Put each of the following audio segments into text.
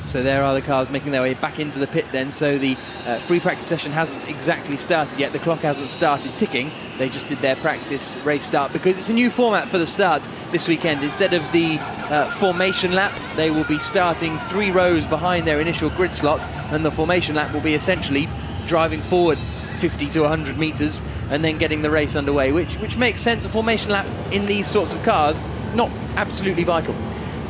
So there are the cars making their way back into the pit then. So the free practice session hasn't exactly started yet. The clock hasn't started ticking. They just did their practice race start because it's a new format for the start this weekend. Instead of the formation lap, they will be starting 3 rows behind their initial grid slot, and the formation lap will be essentially driving forward 50 to 100 meters and then getting the race underway, which makes sense. A formation lap in these sorts of cars, not absolutely vital.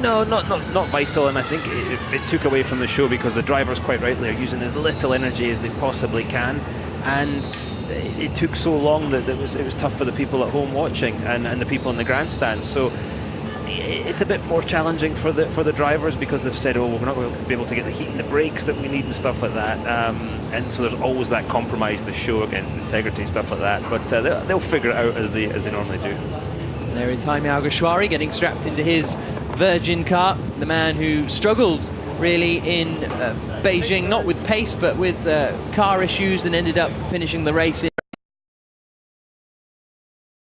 No, not vital, and I think it took away from the show because the drivers, quite rightly, are using as little energy as they possibly can, and it took so long that it was tough for the people at home watching and the people in the grandstands. So it's a bit more challenging for the drivers because they've said, oh, we're not going to be able to get the heat and the brakes that we need and stuff like that, and so there's always that compromise, the show against integrity and stuff like that, but they'll figure it out as they normally do. There is Jaime Alguersuari getting strapped into his Virgin car, the man who struggled really in Beijing, not with pace but with car issues, and ended up finishing the race in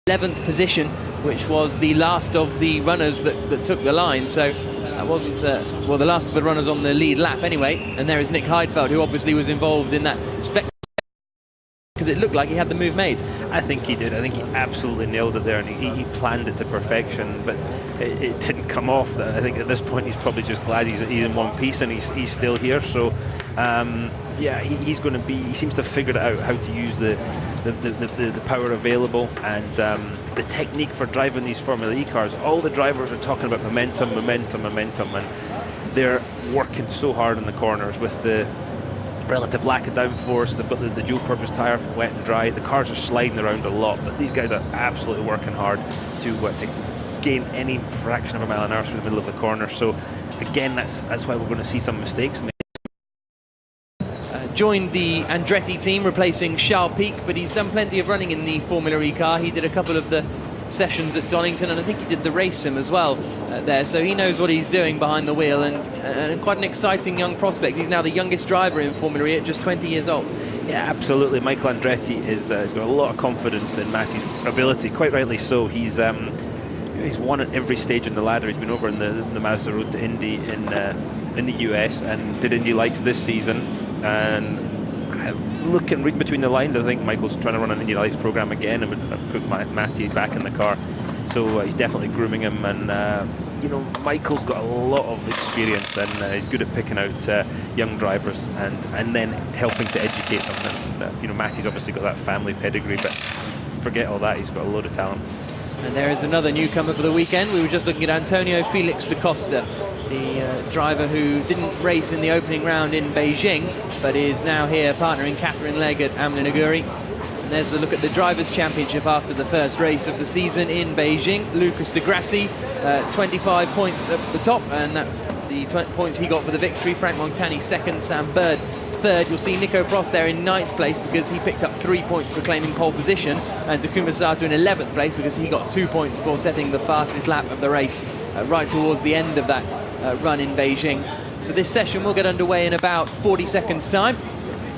11th position, which was the last of the runners that took the line. So that wasn't, well, the last of the runners on the lead lap anyway. And there is Nick Heidfeld, who obviously was involved in that spectacle because it looked like he had the move made. I think he did. I think he absolutely nailed it there, and he planned it to perfection, but it didn't come off. I think at this point he's probably just glad he's in one piece and he's still here. So yeah, he's going to be. He seems to have figured out how to use the power available and the technique for driving these Formula E cars. All the drivers are talking about momentum, and they're working so hard in the corners with the relative lack of downforce. They've got the dual purpose tyre, wet and dry. The cars are sliding around a lot, but these guys are absolutely working hard to gain any fraction of a mile an hour through the middle of the corner. So again, that's why we're going to see some mistakes made. Joined the Andretti team, replacing Charles Pic, but he's done plenty of running in the Formula E car. He did a couple of the sessions at Donington, and I think he did the race sim as well there, so he knows what he's doing behind the wheel, and quite an exciting young prospect. He's now the youngest driver in Formula E at just 20 years old. Yeah, absolutely. Michael Andretti has got a lot of confidence in Matti's ability, quite rightly so. He's won at every stage in the ladder. He's been over in the Mazda Road to Indy in the US and did Indy Lights this season, and look and read between the lines, I think Michael's trying to run an Indy Lights program again and would put Matti back in the car. So he's definitely grooming him, and you know, Michael's got a lot of experience, and he's good at picking out young drivers and then helping to educate them. And you know, Matti's obviously got that family pedigree, but forget all that, he's got a load of talent. And there is another newcomer for the weekend. We were just looking at Antonio Felix da Costa, the driver who didn't race in the opening round in Beijing, but is now here partnering Catherine Legg at Amlin Aguri. And there's a look at the Drivers' Championship after the first race of the season in Beijing. Lucas de Grassi, 25 points at the top, and that's the points he got for the victory. Frank Montani second, Sam Bird third. You'll see Nico Prost there in 9th place because he picked up 3 points for claiming pole position, and Takuma Sato in 11th place because he got 2 points for setting the fastest lap of the race right towards the end of that run in Beijing. So this session will get underway in about 40 seconds time,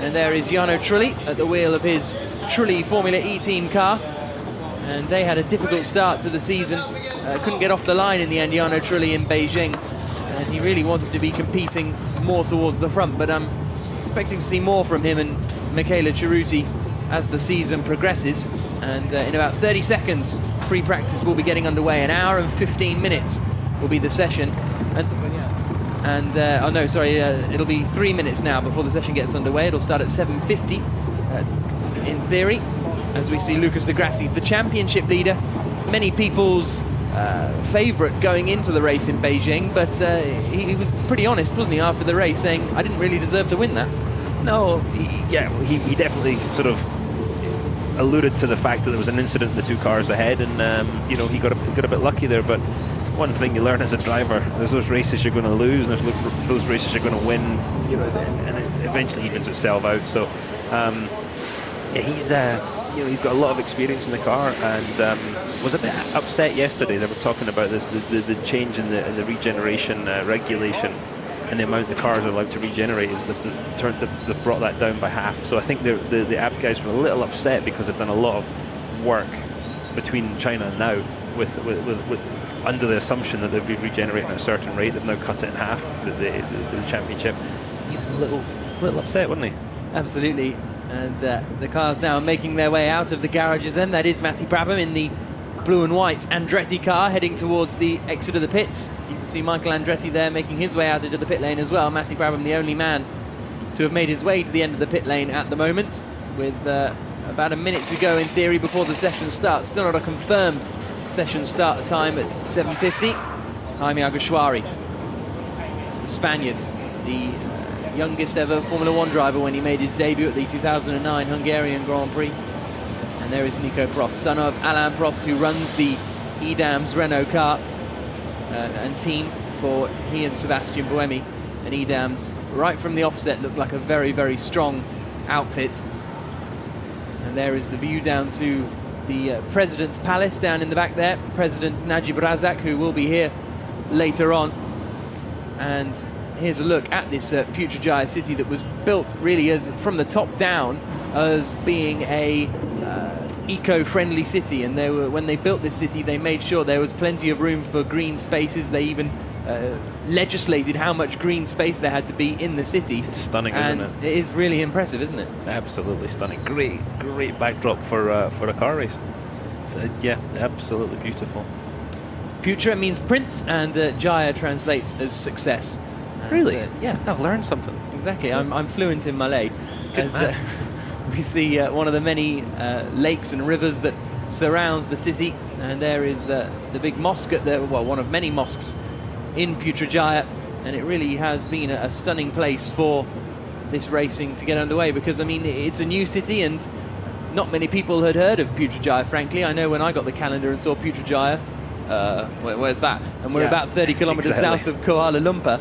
and there is Jarno Trulli at the wheel of his Trulli Formula E team car, and they had a difficult start to the season, couldn't get off the line in the end, Jarno Trulli in Beijing, and he really wanted to be competing more towards the front, but I'm expecting to see more from him and Michele Ceruti as the season progresses. And in about 30 seconds free practice will be getting underway. An hour and 15 minutes will be the session, and oh no, sorry, it'll be 3 minutes now before the session gets underway. It'll start at 7:50 in theory, as we see Lucas de Grassi, the championship leader, many people's favourite going into the race in Beijing, but he was pretty honest, wasn't he, after the race, saying, I didn't really deserve to win that. No, he definitely sort of alluded to the fact that there was an incident in the two cars ahead, and you know, he got a bit lucky there. But one thing you learn as a driver, there's those races you're going to lose, and there's those races you're going to win, you know, and it eventually evens itself out. So yeah, he's got a lot of experience in the car, and was a bit upset yesterday. They were talking about this, the change in the regeneration regulation, and the amount the cars are allowed to regenerate. They've brought that down by half. So I think the app guys were a little upset because they've done a lot of work between China and now with under the assumption that they'd be regenerating at a certain rate. They've now cut it in half, the championship. He was a little upset, wasn't he? Absolutely. And the cars now making their way out of the garages then. That is Matty Brabham in the blue and white Andretti car heading towards the exit of the pits. You can see Michael Andretti there making his way out into the pit lane as well. Matty Brabham, the only man to have made his way to the end of the pit lane at the moment, with about a minute to go in theory before the session starts. Still not a confirmed session start time at 7:50. Jaime Alguersuari, the Spaniard, the youngest ever Formula 1 driver when he made his debut at the 2009 Hungarian Grand Prix. And there is Nico Prost, son of Alain Prost, who runs the Edam's Renault car and team for he and Sebastian Buemi. And Edam's, right from the offset, looked like a very, very strong outfit. And there is the view down to the President's Palace down in the back there. President Najib Razak, who will be here later on. And here's a look at this Putrajaya city that was built really as from the top down as being a eco-friendly city. And they were, when they built this city, they made sure there was plenty of room for green spaces. They even legislated how much green space there had to be in the city. It's stunning, and isn't it? It is really impressive, isn't it? Absolutely stunning. Great backdrop for a car race. So, yeah, absolutely beautiful. Putra means prince, and Jaya translates as success. And, really? Yeah, I've learned something. Exactly. I'm fluent in Malay. Good man. We see one of the many lakes and rivers that surrounds the city, and there is the big mosque at the, well, one of many mosques in Putrajaya, and it really has been a stunning place for this racing to get underway, because I mean it's a new city and not many people had heard of Putrajaya, frankly. I know when I got the calendar and saw Putrajaya, where's that? And we're about 30 kilometers south of Kuala Lumpur,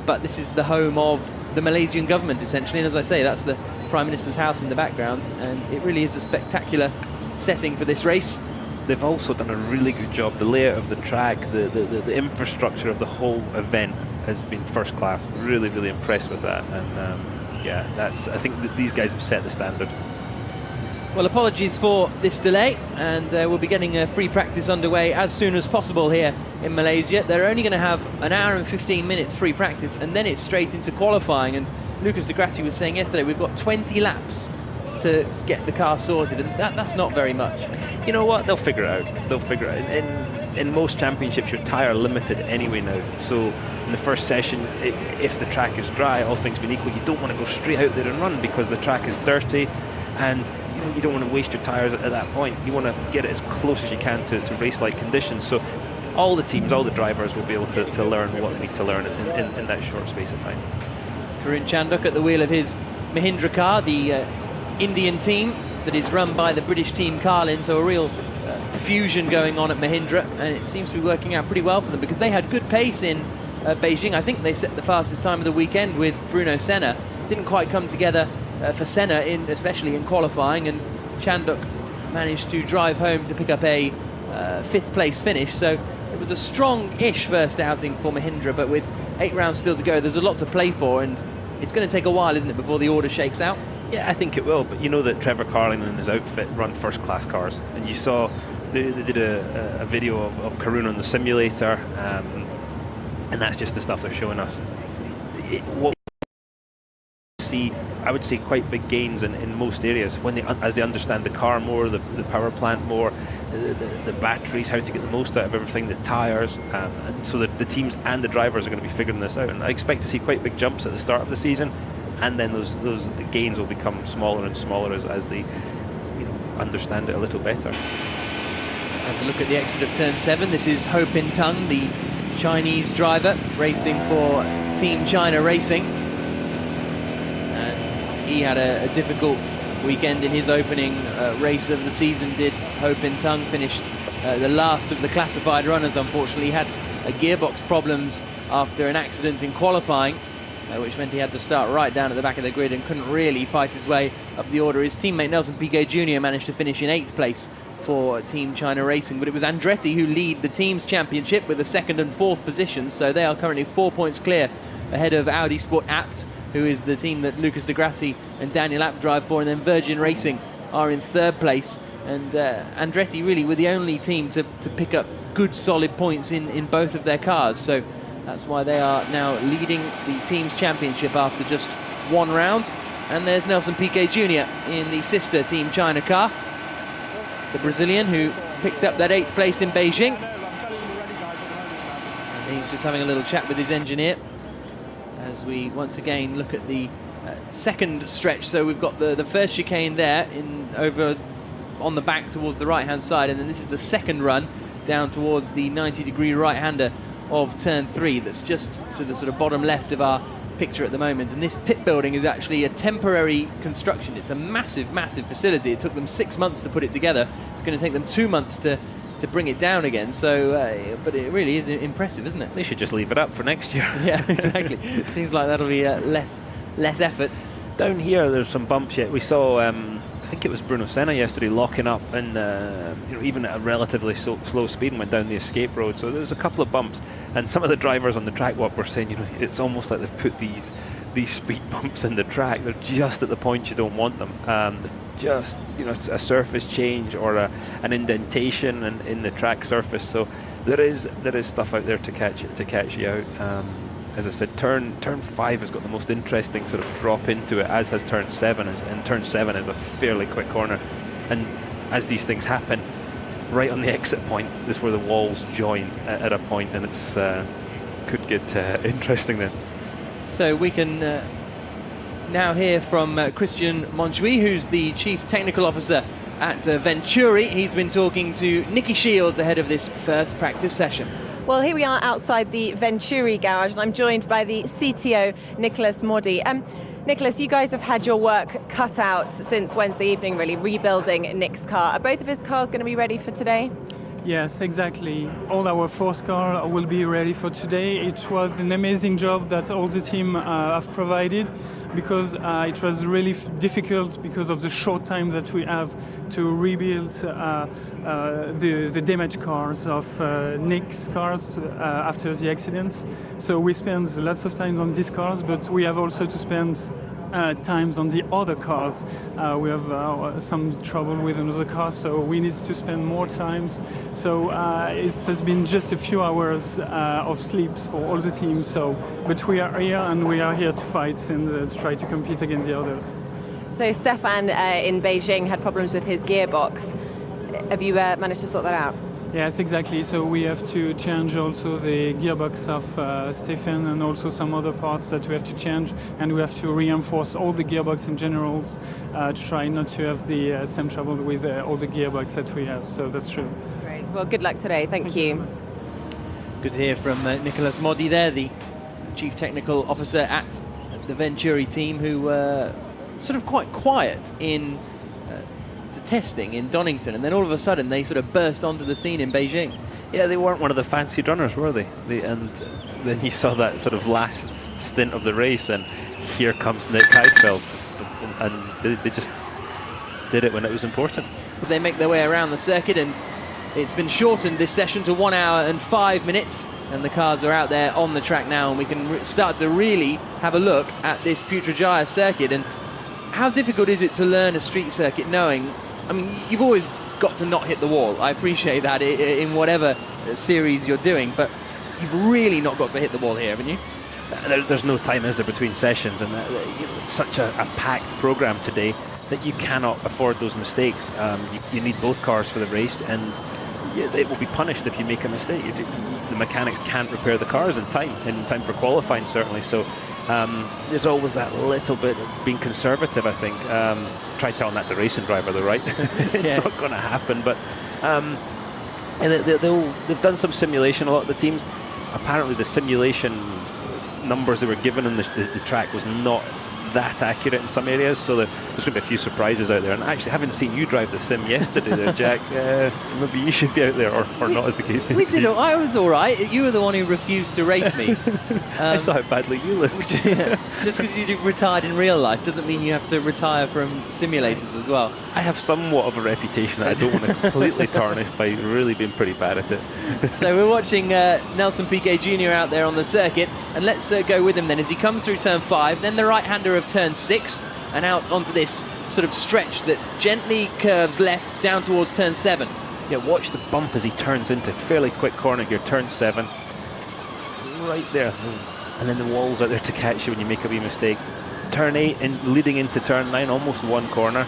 but this is the home of the Malaysian government essentially, and as I say, that's the Prime Minister's house in the background, and it really is a spectacular setting for this race. They've also done a really good job. The layout of the track, the infrastructure of the whole event has been first class. Really, really impressed with that. And yeah, I think that these guys have set the standard. Well, apologies for this delay, and we'll be getting a free practice underway as soon as possible here in Malaysia. They're only going to have an hour and 15 minutes free practice, and then it's straight into qualifying. And Lucas de Grassi was saying yesterday, we've got 20 laps to get the car sorted, and that's not very much. You know what? They'll figure it out. They'll figure it out. In most championships, you're tyre limited anyway now. So in the first session, if the track is dry, all things being equal, you don't want to go straight out there and run because the track is dirty, and you don't want to waste your tyres at that point. You want to get it as close as you can to race-like conditions. So all the teams, all the drivers will be able to learn what they need to learn in that short space of time. Karin Chandok at the wheel of his Mahindra car, the Indian team that is run by the British team Carlin, so a real fusion going on at Mahindra, and it seems to be working out pretty well for them because they had good pace in Beijing. I think they set the fastest time of the weekend with Bruno Senna. Didn't quite come together for Senna, especially in qualifying, and Chandok managed to drive home to pick up a 5th place finish. So it was a strong-ish first outing for Mahindra, but with 8 rounds still to go, there's a lot to play for, and it's going to take a while, isn't it, before the order shakes out? Yeah, I think it will, but you know that Trevor Carlin and his outfit run first-class cars, and you saw they did a video of Karun on the simulator, and that's just the stuff they're showing us. What we see, I would say, quite big gains in most areas when as they understand the car more, the power plant more, the batteries, how to get the most out of everything, the tyres, and so the teams and the drivers are going to be figuring this out, and I expect to see quite big jumps at the start of the season, and then those gains will become smaller and smaller as they understand it a little better. Let's look at the exit of turn 7. This is Ho Pin Tung, the Chinese driver racing for Team China Racing, and he had a difficult weekend in his opening race of the season. Did Ho Pin Tung finished the last of the classified runners. Unfortunately, he had gearbox problems after an accident in qualifying, which meant he had to start right down at the back of the grid and couldn't really fight his way up the order. His teammate Nelson Piquet Jr. managed to finish in 8th place for Team China Racing, but it was Andretti who lead the team's championship with the 2nd and 4th positions, so they are currently 4 points clear ahead of Audi Sport Apt, who is the team that Lucas de Grassi and Daniel Apt drive for, and then Virgin Racing are in 3rd place, and Andretti really were the only team to pick up good solid points in both of their cars. So that's why they are now leading the team's championship after just one round. And there's Nelson Piquet Jr. in the sister Team China car, the Brazilian who picked up that 8th place in Beijing. And he's just having a little chat with his engineer as we once again look at the second stretch. So we've got the first chicane there over on the back towards the right-hand side, and then this is the second run down towards the 90-degree right-hander of turn 3 that's just to the sort of bottom left of our picture at the moment. And this pit building is actually a temporary construction. It's a massive facility. It took them 6 months to put it together. It's going to take them 2 months to bring it down again. So but it really is impressive, isn't it? They should just leave it up for next year. Yeah, exactly. It seems like that'll be less effort. Down here there's some bumps yet. We saw I think it was Bruno Senna yesterday locking up and even at a relatively slow speed and went down the escape road. So there's a couple of bumps, and some of the drivers on the track walk were saying, it's almost like they've put these speed bumps in the track. They're just at the point you don't want them. Just a surface change or an indentation in the track surface. So there is stuff out there to catch you out. As I said, turn 5 has got the most interesting sort of drop into it, as has turn 7, and turn 7 is a fairly quick corner. And as these things happen, right on the exit point is where the walls join at a point, and it's could get interesting then. So we can now hear from Christian Montjuïc, who's the Chief Technical Officer at Venturi. He's been talking to Nicky Shields ahead of this first practice session. Well, here we are outside the Venturi garage, and I'm joined by the CTO, Nicolas Modi. Nicolas, you guys have had your work cut out since Wednesday evening, really, rebuilding Nick's car. Are both of his cars going to be ready for today? Yes, exactly. All our 4 cars will be ready for today. It was an amazing job that all the team have provided, because it was really difficult because of the short time that we have to rebuild the damaged cars of Nick's cars after the accidents. So we spend lots of time on these cars, but we have also to spend times on the other cars. We have some trouble with another car, so we need to spend more times. So it has been just a few hours of sleeps for all the teams. But we are here, and we are here to fight and to try to compete against the others. So Stefan in Beijing had problems with his gearbox. Have you managed to sort that out? Yes, exactly. So we have to change also the gearbox of Stefan, and also some other parts that we have to change, and we have to reinforce all the gearbox in general to try not to have the same trouble with all the gearbox that we have. So that's true. Great. Well, good luck today. Thank you. Good to hear from Nicolas Modi there, the Chief Technical Officer at the Venturi team, who were sort of quite quiet in testing in Donington, and then all of a sudden they sort of burst onto the scene in Beijing. Yeah, they weren't one of the fancy runners, were they? And then you saw that sort of last stint of the race, and here comes Nick Heidfeld, and they just did it when it was important. They make their way around the circuit, and it's been shortened this session to 1 hour and 5 minutes, and the cars are out there on the track now, and we can start to really have a look at this Putrajaya circuit. And how difficult is it to learn a street circuit, knowing, I mean, you've always got to not hit the wall. I appreciate that in whatever series you're doing, but you've really not got to hit the wall here, haven't you? There's no time, is there, between sessions, and it's such a packed program today that you cannot afford those mistakes. You need both cars for the race, and it will be punished if you make a mistake. The mechanics can't repair the cars in time for qualifying, certainly. So there's always that little bit of being conservative, I think. Try telling that to racing driver, though, right? It's not going to happen. But and they've done some simulation. A lot of the teams, apparently, the simulation numbers they were given on the track was not that accurate in some areas, so there's going to be a few surprises out there. And actually, having seen you drive the sim yesterday there, Jack, maybe you should be out there, or not, as the case may be. I was all right. You were the one who refused to race me. I saw how badly you looked. Just because you retired in real life doesn't mean you have to retire from simulators as well. I have somewhat of a reputation that I don't want to completely tarnish by really being pretty bad at it. So we're watching Nelson Piquet Jr. out there on the circuit, and let's go with him then as he comes through turn 5, then the right-hander of turn 6, and out onto this sort of stretch that gently curves left down towards turn 7. Yeah, watch the bump as he turns into fairly quick corner here, turn 7. Right there. And then the wall's out there to catch you when you make a wee mistake. Turn 8 and leading into turn 9, almost one corner.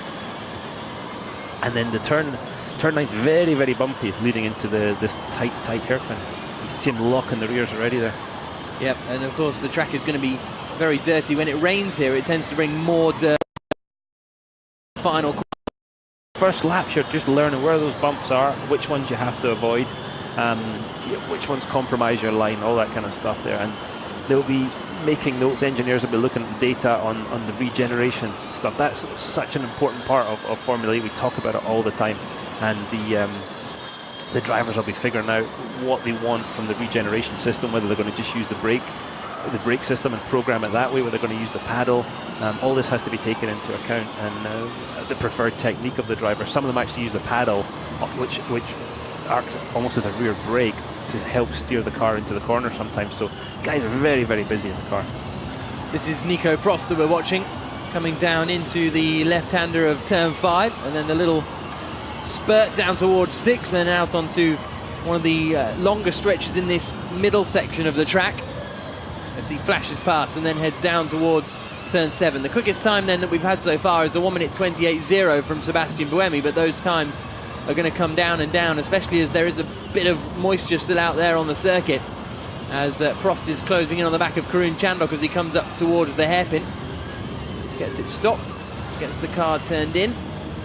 And then the turn 9 very, very bumpy, leading into this tight hairpin. You can see him locking the rears already there. Yep, and of course the track is going to be very dirty. When it rains here, it tends to bring more dirt. Final first laps, you're just learning where those bumps are, which ones you have to avoid, which ones compromise your line, all that kind of stuff there. And they'll be making notes. Engineers will be looking at the data on the regeneration stuff. That's such an important part of Formula E. We talk about it all the time, and the drivers will be figuring out what they want from the regeneration system, whether they're going to just use the brake system and program it that way, whether they're going to use the paddle. All this has to be taken into account, and the preferred technique of the driver. Some of them actually use the paddle, which acts almost as a rear brake to help steer the car into the corner sometimes. So guys are very, very busy in the car. This is Nico Prost that we're watching, coming down into the left-hander of turn 5, and then the little spurt down towards 6, then out onto one of the longer stretches in this middle section of the track, as he flashes past and then heads down towards turn 7. The quickest time then that we've had so far is a 1:28.0 from Sebastian Buemi, but those times are going to come down and down, especially as there is a bit of moisture still out there on the circuit, as Prost is closing in on the back of Karun Chandhok as he comes up towards the hairpin. Gets it stopped, gets the car turned in.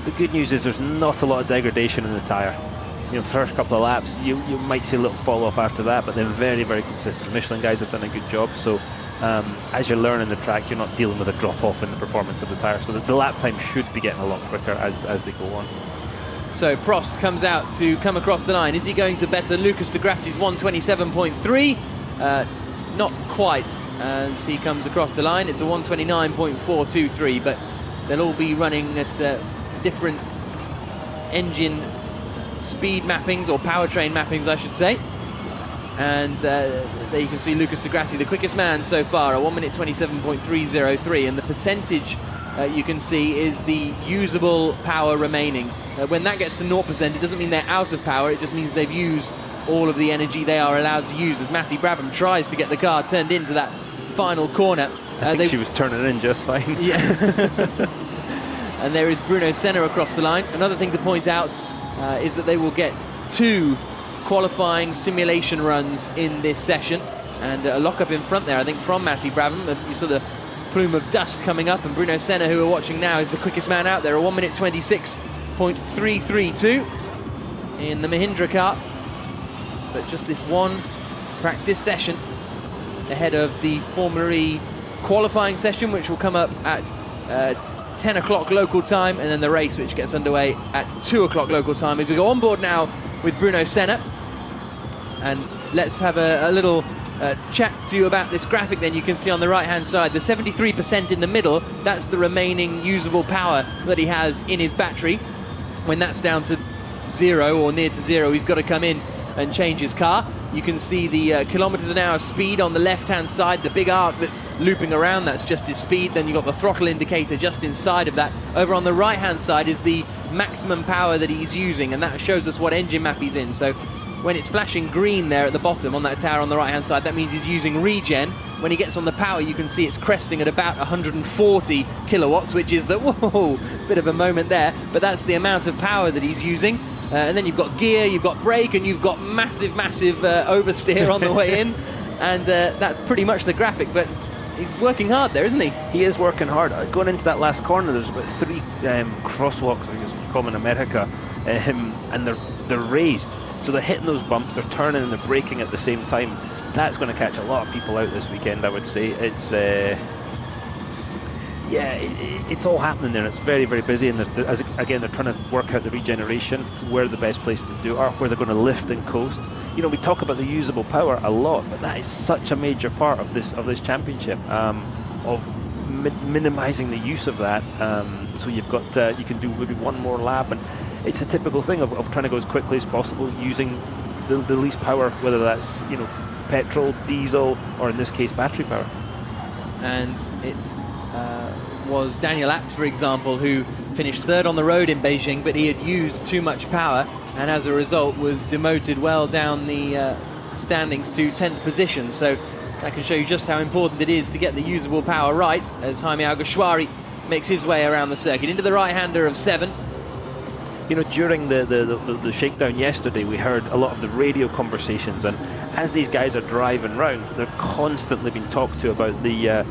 The good news is there's not a lot of degradation in the tyre. You know, first couple of laps, you might see a little fall off after that, but they're very, very consistent. Michelin guys have done a good job. So as you're learning the track, you're not dealing with a drop off in the performance of the tyre. So the lap time should be getting a lot quicker as they go on. So Prost comes out to come across the line. Is he going to better Lucas de Grassi's 1:27.3? Not quite, as he comes across the line. It's a 1:29.423, but they'll all be running at different engine speed mappings, or powertrain mappings I should say. And there you can see Lucas de Grassi, the quickest man so far, a 1:27.303, and the percentage you can see is the usable power remaining. When that gets to 0%, it doesn't mean they're out of power, it just means they've used all of the energy they are allowed to use, as Matty Brabham tries to get the car turned into that final corner. I think she was turning in just fine. Yeah. And there is Bruno Senna across the line. Another thing to point out is that they will get 2 qualifying simulation runs in this session, and a lock-up in front there, I think, from Matty Brabham. You saw the plume of dust coming up, and Bruno Senna, who we're watching now, is the quickest man out there, a 1:26.332 in the Mahindra car. But just this one practice session ahead of the Formula E qualifying session, which will come up at 10 o'clock local time, and then the race, which gets underway at 2 o'clock local time, as we go on board now with Bruno Senna. And let's have a little chat to you about this graphic. Then you can see on the right hand side the 73% in the middle. That's the remaining usable power that he has in his battery. When that's down to 0 or near to 0, he's got to come in and change his car. You can see the kilometers an hour speed on the left hand side, the big arc that's looping around, that's just his speed. Then you've got the throttle indicator just inside of that. Over on the right hand side is the maximum power that he's using, and that shows us what engine map he's in. So when it's flashing green there at the bottom on that tower on the right hand side, that means he's using regen. When he gets on the power, you can see it's cresting at about 140 kilowatts, which is the, whoa, bit of a moment there, but that's the amount of power that he's using. And then you've got gear, you've got brake, and you've got massive oversteer on the way in, and that's pretty much the graphic. But he's working hard there, isn't he? He is working hard. Going into that last corner, there's about 3 crosswalks, I guess you call them in America, and they're raised, so they're hitting those bumps, they're turning and they're braking at the same time. That's going to catch a lot of people out this weekend, I would say. It's it's all happening there. It's very, very busy, and again, they're trying to work out the regeneration, where the best places to do are, where they're going to lift and coast. You know, we talk about the usable power a lot, but that is such a major part of this championship, of minimizing the use of that. So you've got you can do maybe one more lap, and it's a typical thing of trying to go as quickly as possible using the least power, whether that's, you know, petrol, diesel, or in this case battery power. And it was Daniel Apps, for example, who finished 3rd on the road in Beijing, but he had used too much power and as a result was demoted well down the standings to 10th position. So that can show you just how important it is to get the usable power right, as Jaime Alguersuari makes his way around the circuit into the right-hander of 7. You know, during the shakedown yesterday, we heard a lot of the radio conversations, and as these guys are driving round, they're constantly being talked to about the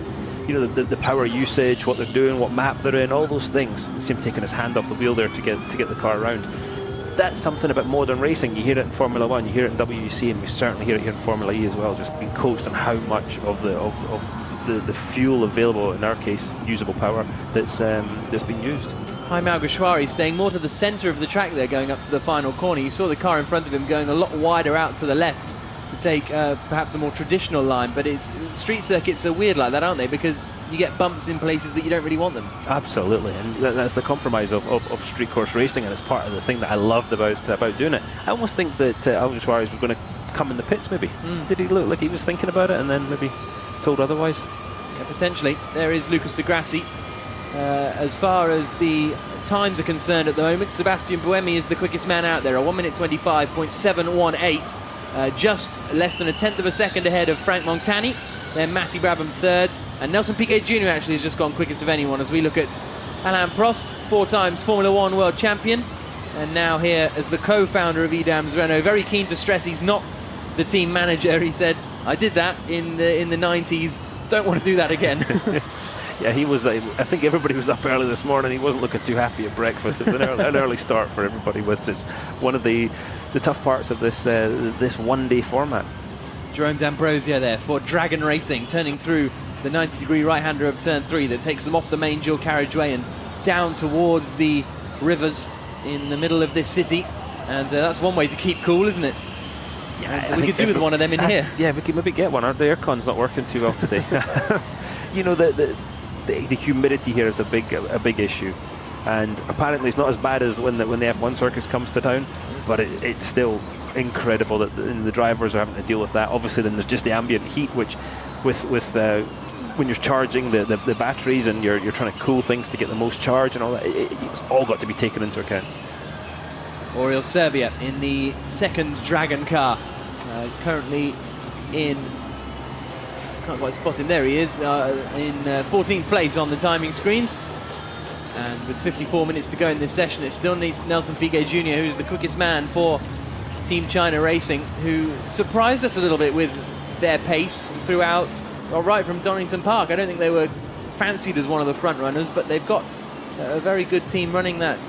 the power usage, what they're doing, what map they're in, all those things. You see him taking his hand off the wheel there to get the car around. That's something about modern racing. You hear it in Formula 1, you hear it in WEC, and we certainly hear it here in Formula E as well, just being coached on how much of the fuel available, in our case, usable power, that's been used. Jaime Alguersuari staying more to the centre of the track there, going up to the final corner. You saw the car in front of him going a lot wider out to the left to take perhaps a more traditional line, but street circuits are weird like that, aren't they? Because you get bumps in places that you don't really want them. Absolutely, and that's the compromise of street course racing, and it's part of the thing that I loved about doing it. I almost think that Alguersuari was going to come in the pits, maybe. Did he look like he was thinking about it and then maybe told otherwise? Yeah, potentially. There is Lucas de Grassi. As far as the times are concerned at the moment, Sebastian Buemi is the quickest man out there, a 1:25.718. Just less than a tenth of a second ahead of Frank Montani. Then Matty Brabham third, and Nelson Piquet Jr. actually has just gone quickest of anyone as we look at Alain Prost, 4 times Formula 1 world champion, and now here as the co-founder of Edams Renault. Very keen to stress he's not the team manager. He said, I did that in the 90s, don't want to do that again. Yeah, he was. I think everybody was up early this morning. He wasn't looking too happy at breakfast. It was an early start for everybody, which is one of the tough parts of this one-day format. Jerome D'Ambrosio there for Dragon Racing, turning through the 90-degree right-hander of turn 3 that takes them off the main dual carriageway and down towards the rivers in the middle of this city. And that's one way to keep cool, isn't it? Yeah, we could do with one of them in here. Yeah, we could maybe get one. The aircon's not working too well today. You know, the humidity here is a big issue, and apparently it's not as bad as when the F1 circus comes to town, but it's still incredible that the drivers are having to deal with that. Obviously, then there's just the ambient heat, which with when you're charging the batteries and you're trying to cool things to get the most charge and all that, it's all got to be taken into account. Oriol Serbia in the second Dragon car, currently in, can't quite spot him, there he is, in 14th place on the timing screens. And with 54 minutes to go in this session, it still needs Nelson Piquet Jr., who's the quickest man for Team China Racing, who surprised us a little bit with their pace throughout, well, right from Donington Park. I don't think they were fancied as one of the front runners, but they've got a very good team running that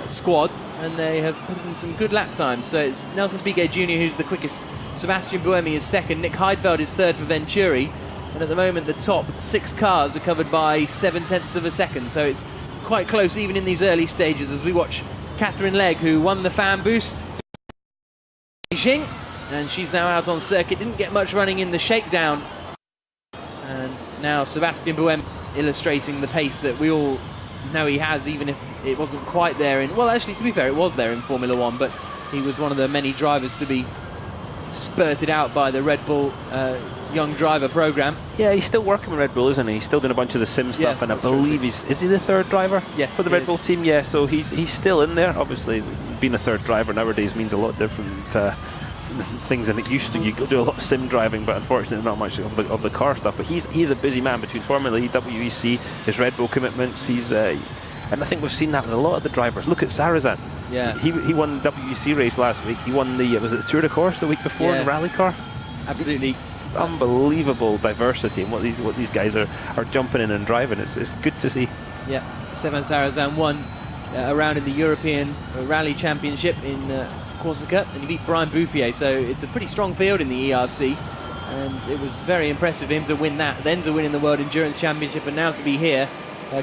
squad, and they have put in some good lap times. So it's Nelson Piquet Jr. who's the quickest. Sebastian Buemi is second. Nick Heidfeld is third for Venturi. And at the moment, the top 6 cars are covered by 7/10 of a second. So it's quite close even in these early stages as we watch Catherine Legg, who won the fan boost in Beijing, and she's now out on circuit. Didn't get much running in the shakedown. And now Sebastian Buemi illustrating the pace that we all know he has, even if it wasn't quite there in, well, actually, to be fair, it was there in Formula 1, but he was one of the many drivers to be spurted out by the Red Bull young driver program. Yeah, he's still working with Red Bull, isn't he? He's still doing a bunch of the sim stuff, Yeah, and I believe is he the third driver? Yes, for the Red Bull team. Yeah, so he's still in there. Obviously, being a third driver nowadays means a lot different things than it used to. You do a lot of sim driving, but unfortunately not much of the car stuff. But he's a busy man between Formula E, WEC, his Red Bull commitments. He's and I think we've seen that with a lot of the drivers. Look at Sarrazin. Yeah, he won the WEC race last week. He won the was it the Tour de Corse the week before in the rally car. Absolutely. Unbelievable diversity in what these guys are jumping in and driving. It's good to see. Yeah, Stefan Sarrazin won a round in the European Rally Championship in Corsica, and he beat Brian Bouffier, so it's a pretty strong field in the ERC, and it was very impressive of him to win that, then to win in the World Endurance Championship, and now to be here,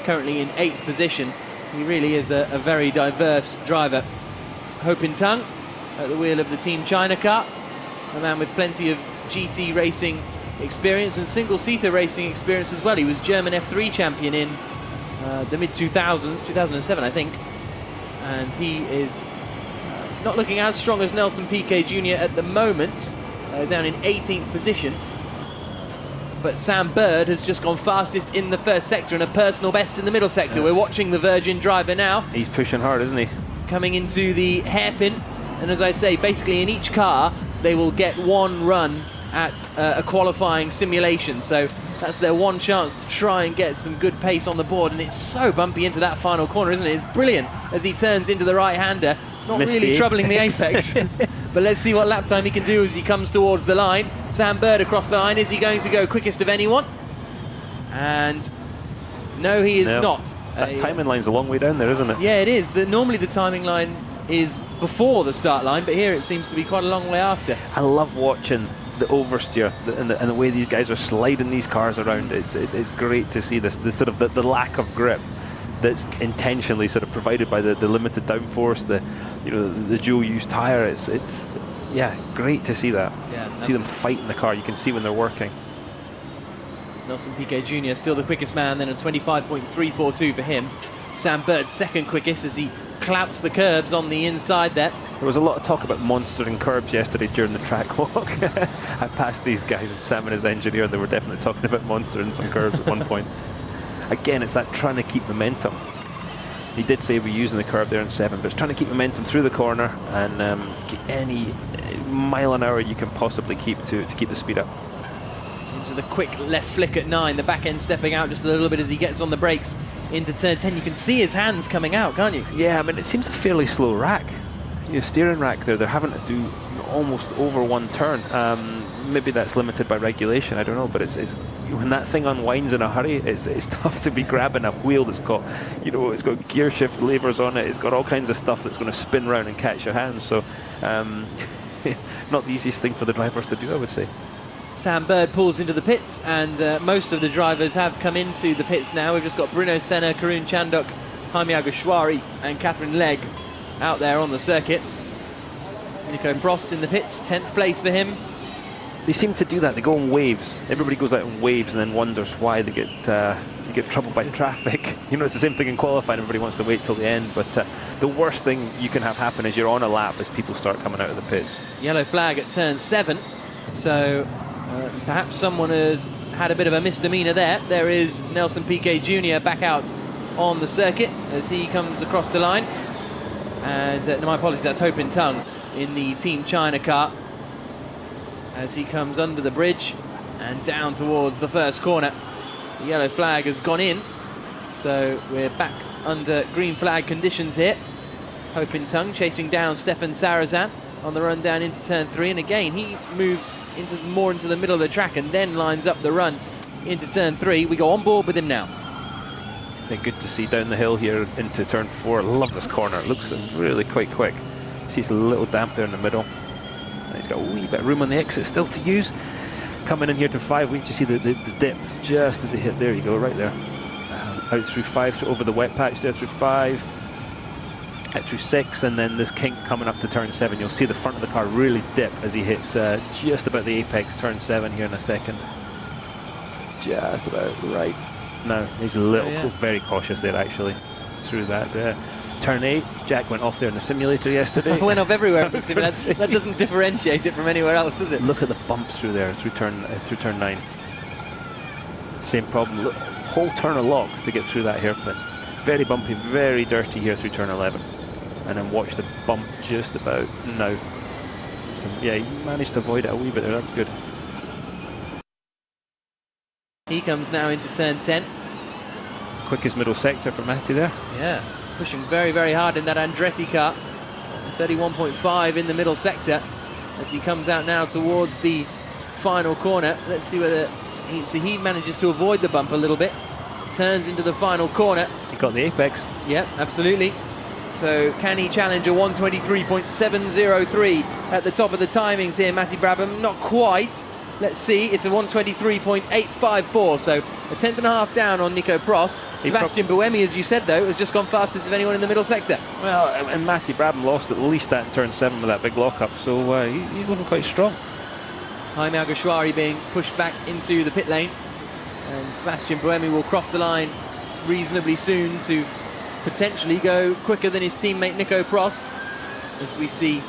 currently in 8th position. He really is a very diverse driver. Ho Pin Tung at the wheel of the Team China car, a man with plenty of GT racing experience and single-seater racing experience as well. He was German F3 champion in the mid-2000s, 2007 I think, and he is not looking as strong as Nelson Piquet Jr. at the moment, down in 18th position. But Sam Bird has just gone fastest in the first sector and a personal best in the middle sector. We're watching the Virgin driver now. He's pushing hard, isn't he? coming into the hairpin. And as I say, basically in each car, they will get one run at a qualifying simulation. So that's their one chance to try and get some good pace on the board. And it's so bumpy into that final corner, isn't it? It's brilliant as he turns into the right-hander. Not really troubling the apex. But let's see what lap time he can do as he comes towards the line. Sam Bird across the line. Is he going to go quickest of anyone? And no, he is not. That timing line's a long way down there, isn't it? Yeah, it is. Normally the timing line is before the start line, but here it seems to be quite a long way after. I love watching the oversteer and the way these guys are sliding these cars around. It's great to see this sort of the lack of grip that's intentionally sort of provided by the limited downforce, the dual use tire. It's yeah, great to see that. Yeah, see them fighting the car. You can see when they're working. Nelson Piquet Jr. still the quickest man, then a 25.342 for him. Sam Bird second quickest as he clouts the curbs on the inside there. There was a lot of talk about monstering curbs yesterday during the track walk. I passed these guys, Sam and his engineer, they were definitely talking about monstering some curbs at one point. Again, it's that trying to keep momentum. He did say we're using the curb there in 7, but it's trying to keep momentum through the corner and get any mile an hour you can possibly keep to keep the speed up. Into the quick left flick at 9, the back end stepping out just a little bit as he gets on the brakes into turn 10. You can see his hands coming out, can't you? Yeah, I mean, it seems a fairly slow rack. Your steering rack there, they're having to do almost over one turn. Maybe that's limited by regulation, I don't know, but it's when that thing unwinds in a hurry, it's tough to be grabbing a wheel that's got, it's got gear shift levers on it, it's got all kinds of stuff that's going to spin round and catch your hands, so not the easiest thing for the drivers to do, I would say. Sam Bird pulls into the pits, and most of the drivers have come into the pits now. We've just got Bruno Senna, Karun Chandok, Jaime Alguersuari and Catherine Legge out there on the circuit. Nico Prost in the pits, 10th place for him. They seem to do that, they go in waves. Everybody goes out in waves and then wonders why they get troubled by traffic. It's the same thing in qualifying, everybody wants to wait till the end, but the worst thing you can have happen is you're on a lap as people start coming out of the pits. Yellow flag at turn 7, so perhaps someone has had a bit of a misdemeanor there. There is Nelson Piquet Jr. back out on the circuit as he comes across the line. And no, my apologies, that's Ho Pin Tung in the Team China car as he comes under the bridge and down towards the first corner. The yellow flag has gone in, so we're back under green flag conditions here. Ho Pin Tung chasing down Stefan Sarazan on the run down into turn 3, and again he moves more into the middle of the track and then lines up the run into turn 3. We go on board with him now. Good to see down the hill here into turn 4. I love this corner, it looks really quite quick. See it's a little damp there in the middle. And he's got a wee bit of room on the exit still to use. Coming in here to 5, we can see the dip just as they hit. There you go, right there. Out through 5, over the wet patch there through 5. Out through 6, and then this kink coming up to turn 7. You'll see the front of the car really dip as he hits just about the apex turn 7 here in a second. Just about right. Now he's a little very cautious there actually through that turn 8. Jack went off there in the simulator yesterday. Went off everywhere. that doesn't differentiate it from anywhere else, does it? Look at the bumps through there through turn 9. Same problem. Look, whole turn of lock to get through that hairpin. Very bumpy, very dirty here through turn 11. And then watch the bump just about now. So, yeah, he managed to avoid it a wee bit there. That's good. He comes now into turn 10. Quickest middle sector for Matty there. Yeah, pushing very, very hard in that Andretti car. 31.5 in the middle sector as he comes out now towards the final corner. Let's see whether he manages to avoid the bump a little bit. Turns into the final corner. He got the apex. Yeah, absolutely. So can he challenge a 123.703 at the top of the timings here, Matty Brabham? Not quite. Let's see, it's a 123.854, so a 10th and a half down on Nico Prost. Sebastian Buemi, as you said, though, has just gone fastest of anyone in the middle sector. Well, and Matty Brabham lost at least that in turn 7 with that big lockup, so he's looking quite strong. Jaime Alguersuari being pushed back into the pit lane, and Sebastian Buemi will cross the line reasonably soon to potentially go quicker than his teammate Nico Prost, as we see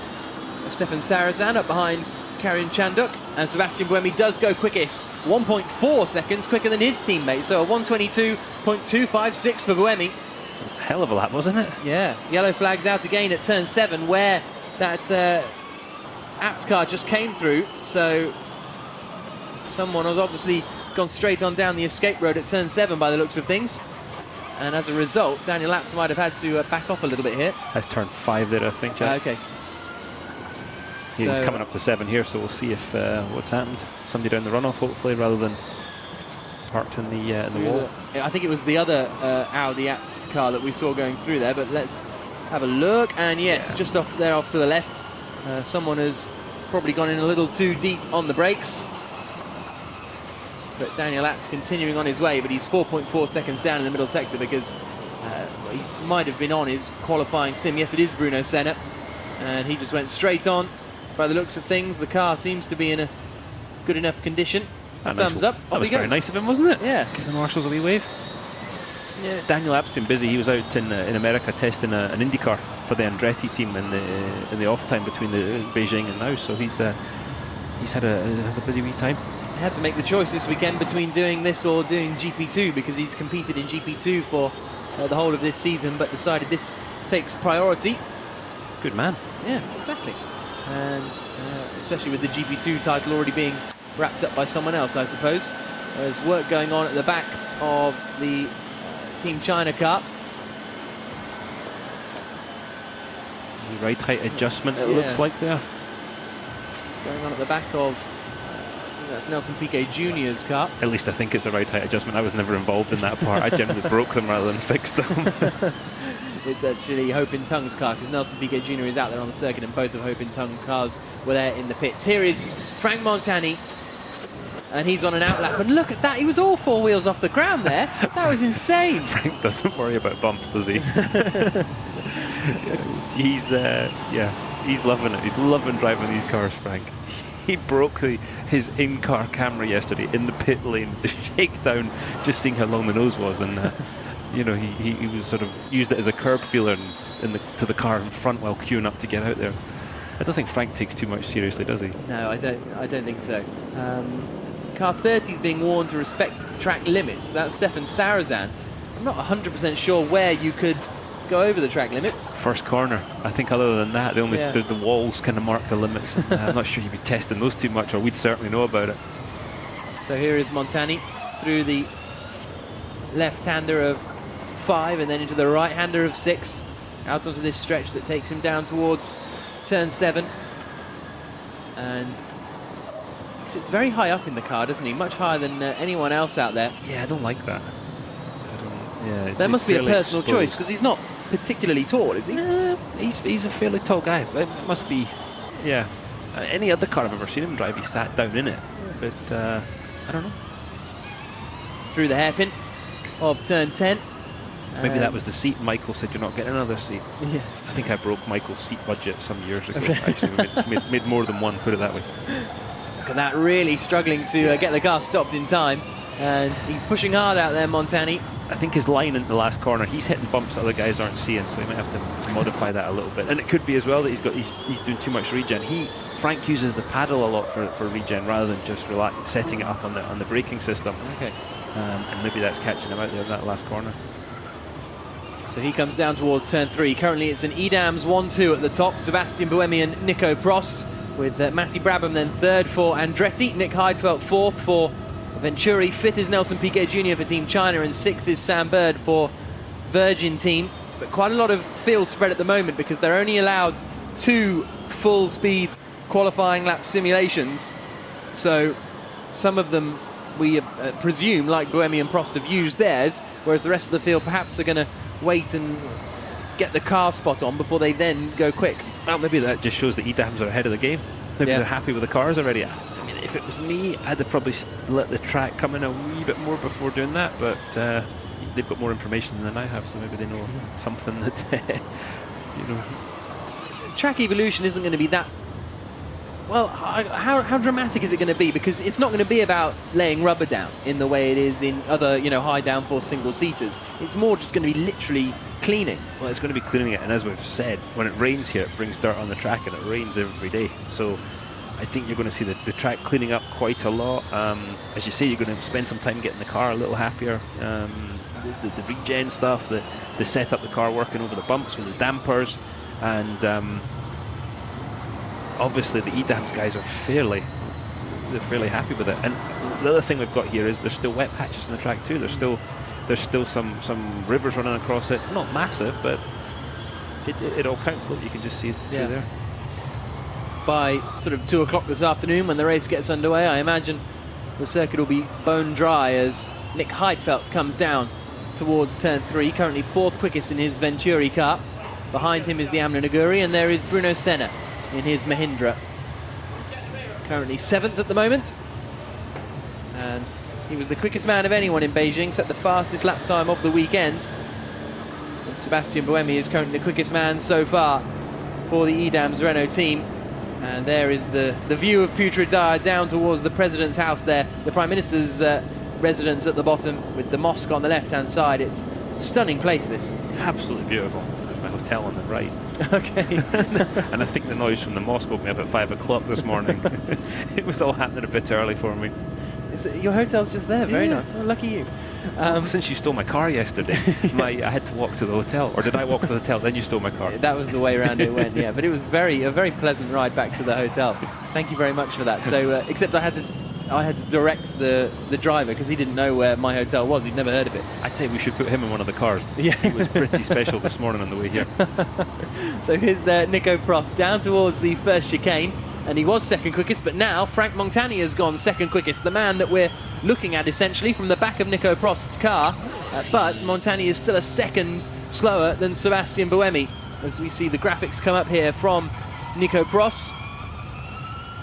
Stefan Sarazan up behind Karun Chandok, and Sebastian Buemi does go quickest, 1.4 seconds quicker than his teammate, so a 122.256 for Buemi. hell of a lap, wasn't it? Yeah, yellow flag's out again at turn 7, where that apt car just came through. So someone has obviously gone straight on down the escape road at turn 7 by the looks of things. And as a result, Daniel Abt might have had to back off a little bit here. That's turn 5 there, I think, Jack. Okay. He's coming up to 7 here, so we'll see if what's happened. Somebody down the runoff, hopefully, rather than parked in the wall. I think it was the other Audi Apt car that we saw going through there, but let's have a look. And yes, just off there, off to the left, someone has probably gone in a little too deep on the brakes. But Daniel Abt continuing on his way, but he's 4.4 seconds down in the middle sector because he might have been on his qualifying sim. Yes, it is Bruno Senna, and he just went straight on. By the looks of things, the car seems to be in a good enough condition. Thumbs up. That was very nice of him, wasn't it? Yeah. Give the marshals a wee wave. Yeah. Daniel Abt's been busy. He was out in America testing an IndyCar for the Andretti team in the off time between the Beijing and now. So he's had a busy wee time. He had to make the choice this weekend between doing this or doing GP2 because he's competed in GP2 for the whole of this season, but decided this takes priority. Good man. Yeah, exactly. And especially with the GP2 title already being wrapped up by someone else, I suppose. There's work going on at the back of the Team China car. The right height adjustment, it looks like there. Going on at the back of, that's Nelson Piquet Jr.'s car. At least I think it's a right height adjustment. I was never involved in that part. I generally broke them rather than fixed them. It's actually Ho Pin Tung's car because Nelson Piquet Jr. is out there on the circuit and both of Ho Pin Tung cars were there in the pits. Here is Frank Montani, and he's on an outlap, and look at that, he was all 4 wheels off the ground there. That was insane. Frank doesn't worry about bumps, does he? He's loving it. He's loving driving these cars, Frank. He broke his in-car camera yesterday in the pit lane, the shakedown, just seeing how long the nose was, and you know, he was sort of used it as a curb feeler to the car in front while queuing up to get out there. I don't think Frank takes too much seriously, does he? No, I don't think so. Car 30 is being warned to respect track limits. That's Stefan Sarazan. I'm not 100% sure where you could go over the track limits. First corner. I think other than that, the walls kind of mark the limits. I'm not sure you'd be testing those too much, or we'd certainly know about it. So here is Montani through the left-hander of 5 and then into the right-hander of 6, out onto this stretch that takes him down towards turn 7. And he sits very high up in the car, doesn't he? Much higher than anyone else out there. Yeah, I don't like that. There must be a personal choice because he's not particularly tall, is he? He's a fairly tall guy. It must be, yeah. Any other car I've ever seen him drive, he sat down in it. But I don't know. Through the hairpin of turn 10. Maybe that was the seat. Michael said you're not getting another seat. Yeah. I think I broke Michael's seat budget some years ago. Actually, made more than one, put it that way. Look at that, really struggling to get the car stopped in time. And he's pushing hard out there, Montani. I think his line in the last corner, he's hitting bumps that other guys aren't seeing, so he might have to modify that a little bit. And it could be as well that he's doing too much regen. Frank uses the paddle a lot for regen rather than just setting it up on the braking system. Okay. And maybe that's catching him out there in that last corner. So he comes down towards turn 3. Currently it's an Edams 1-2 at the top. Sebastian Buemi and Nico Prost, with Matty Brabham then 3rd for Andretti. Nick Heidfeld 4th for Venturi. 5th is Nelson Piquet Jr. for Team China, and 6th is Sam Bird for Virgin Team. But quite a lot of field spread at the moment because they're only allowed 2 full-speed qualifying lap simulations. So some of them we presume, like Buemi and Prost, have used theirs, whereas the rest of the field perhaps are going to wait and get the car spot on before they then go quick. Well, maybe that just shows that EDAMs are ahead of the game. Maybe they're happy with the cars already. I mean, if it was me, I'd have probably let the track come in a wee bit more before doing that, but they've got more information than I have, so maybe they know something that, you know. Track evolution isn't going to be that... Well, how dramatic is it going to be? Because it's not going to be about laying rubber down in the way it is in other, you know, high downforce single-seaters. It's more just going to be literally cleaning. Well, it's going to be cleaning it, and as we've said, when it rains here, it brings dirt on the track, and it rains every day. So I think you're going to see the track cleaning up quite a lot. As you say, you're going to spend some time getting the car a little happier. The regen stuff, the set up the car working over the bumps with the dampers, and obviously the EDAMS guys are fairly happy with it. And the other thing we've got here is there's still wet patches on the track too. There's still some rivers running across it. Not massive, but it all counts. Look, you can just see it through there. By sort of 2 o'clock this afternoon, when the race gets underway, I imagine the circuit will be bone dry as Nick Heidfeld comes down towards turn 3, currently 4th quickest in his Venturi car. Behind him is the Amna Naguri, and there is Bruno Senna in his Mahindra, currently 7th at the moment. And he was the quickest man of anyone in Beijing, set the fastest lap time of the weekend. And Sebastian Buemi is currently the quickest man so far for the EDAMS Renault team. And there is the view of Putrajaya down towards the President's house there, the Prime Minister's residence at the bottom, with the mosque on the left-hand side. It's a stunning place, this. Absolutely beautiful. There's my hotel on the right. Okay. And I think the noise from the mosque woke me up at 5 o'clock this morning. It was all happening a bit early for me. Your hotel's just there, very nice. Well, lucky you. Since you stole my car yesterday, I had to walk to the hotel. Or did I walk to the hotel, then you stole my car? That was the way around it went, yeah. But it was a very pleasant ride back to the hotel. Thank you very much for that. So, except I had to direct the driver, because he didn't know where my hotel was. He'd never heard of it. I'd say we should put him in one of the cars. Yeah. He was pretty special this morning on the way here. So here's Nico Prost down towards the first chicane. And he was 2nd quickest, but now Frank Montagny has gone 2nd quickest, the man that we're looking at essentially from the back of Nico Prost's car. But Montagny is still a 2nd slower than Sebastian Buemi. As we see the graphics come up here from Nico Prost.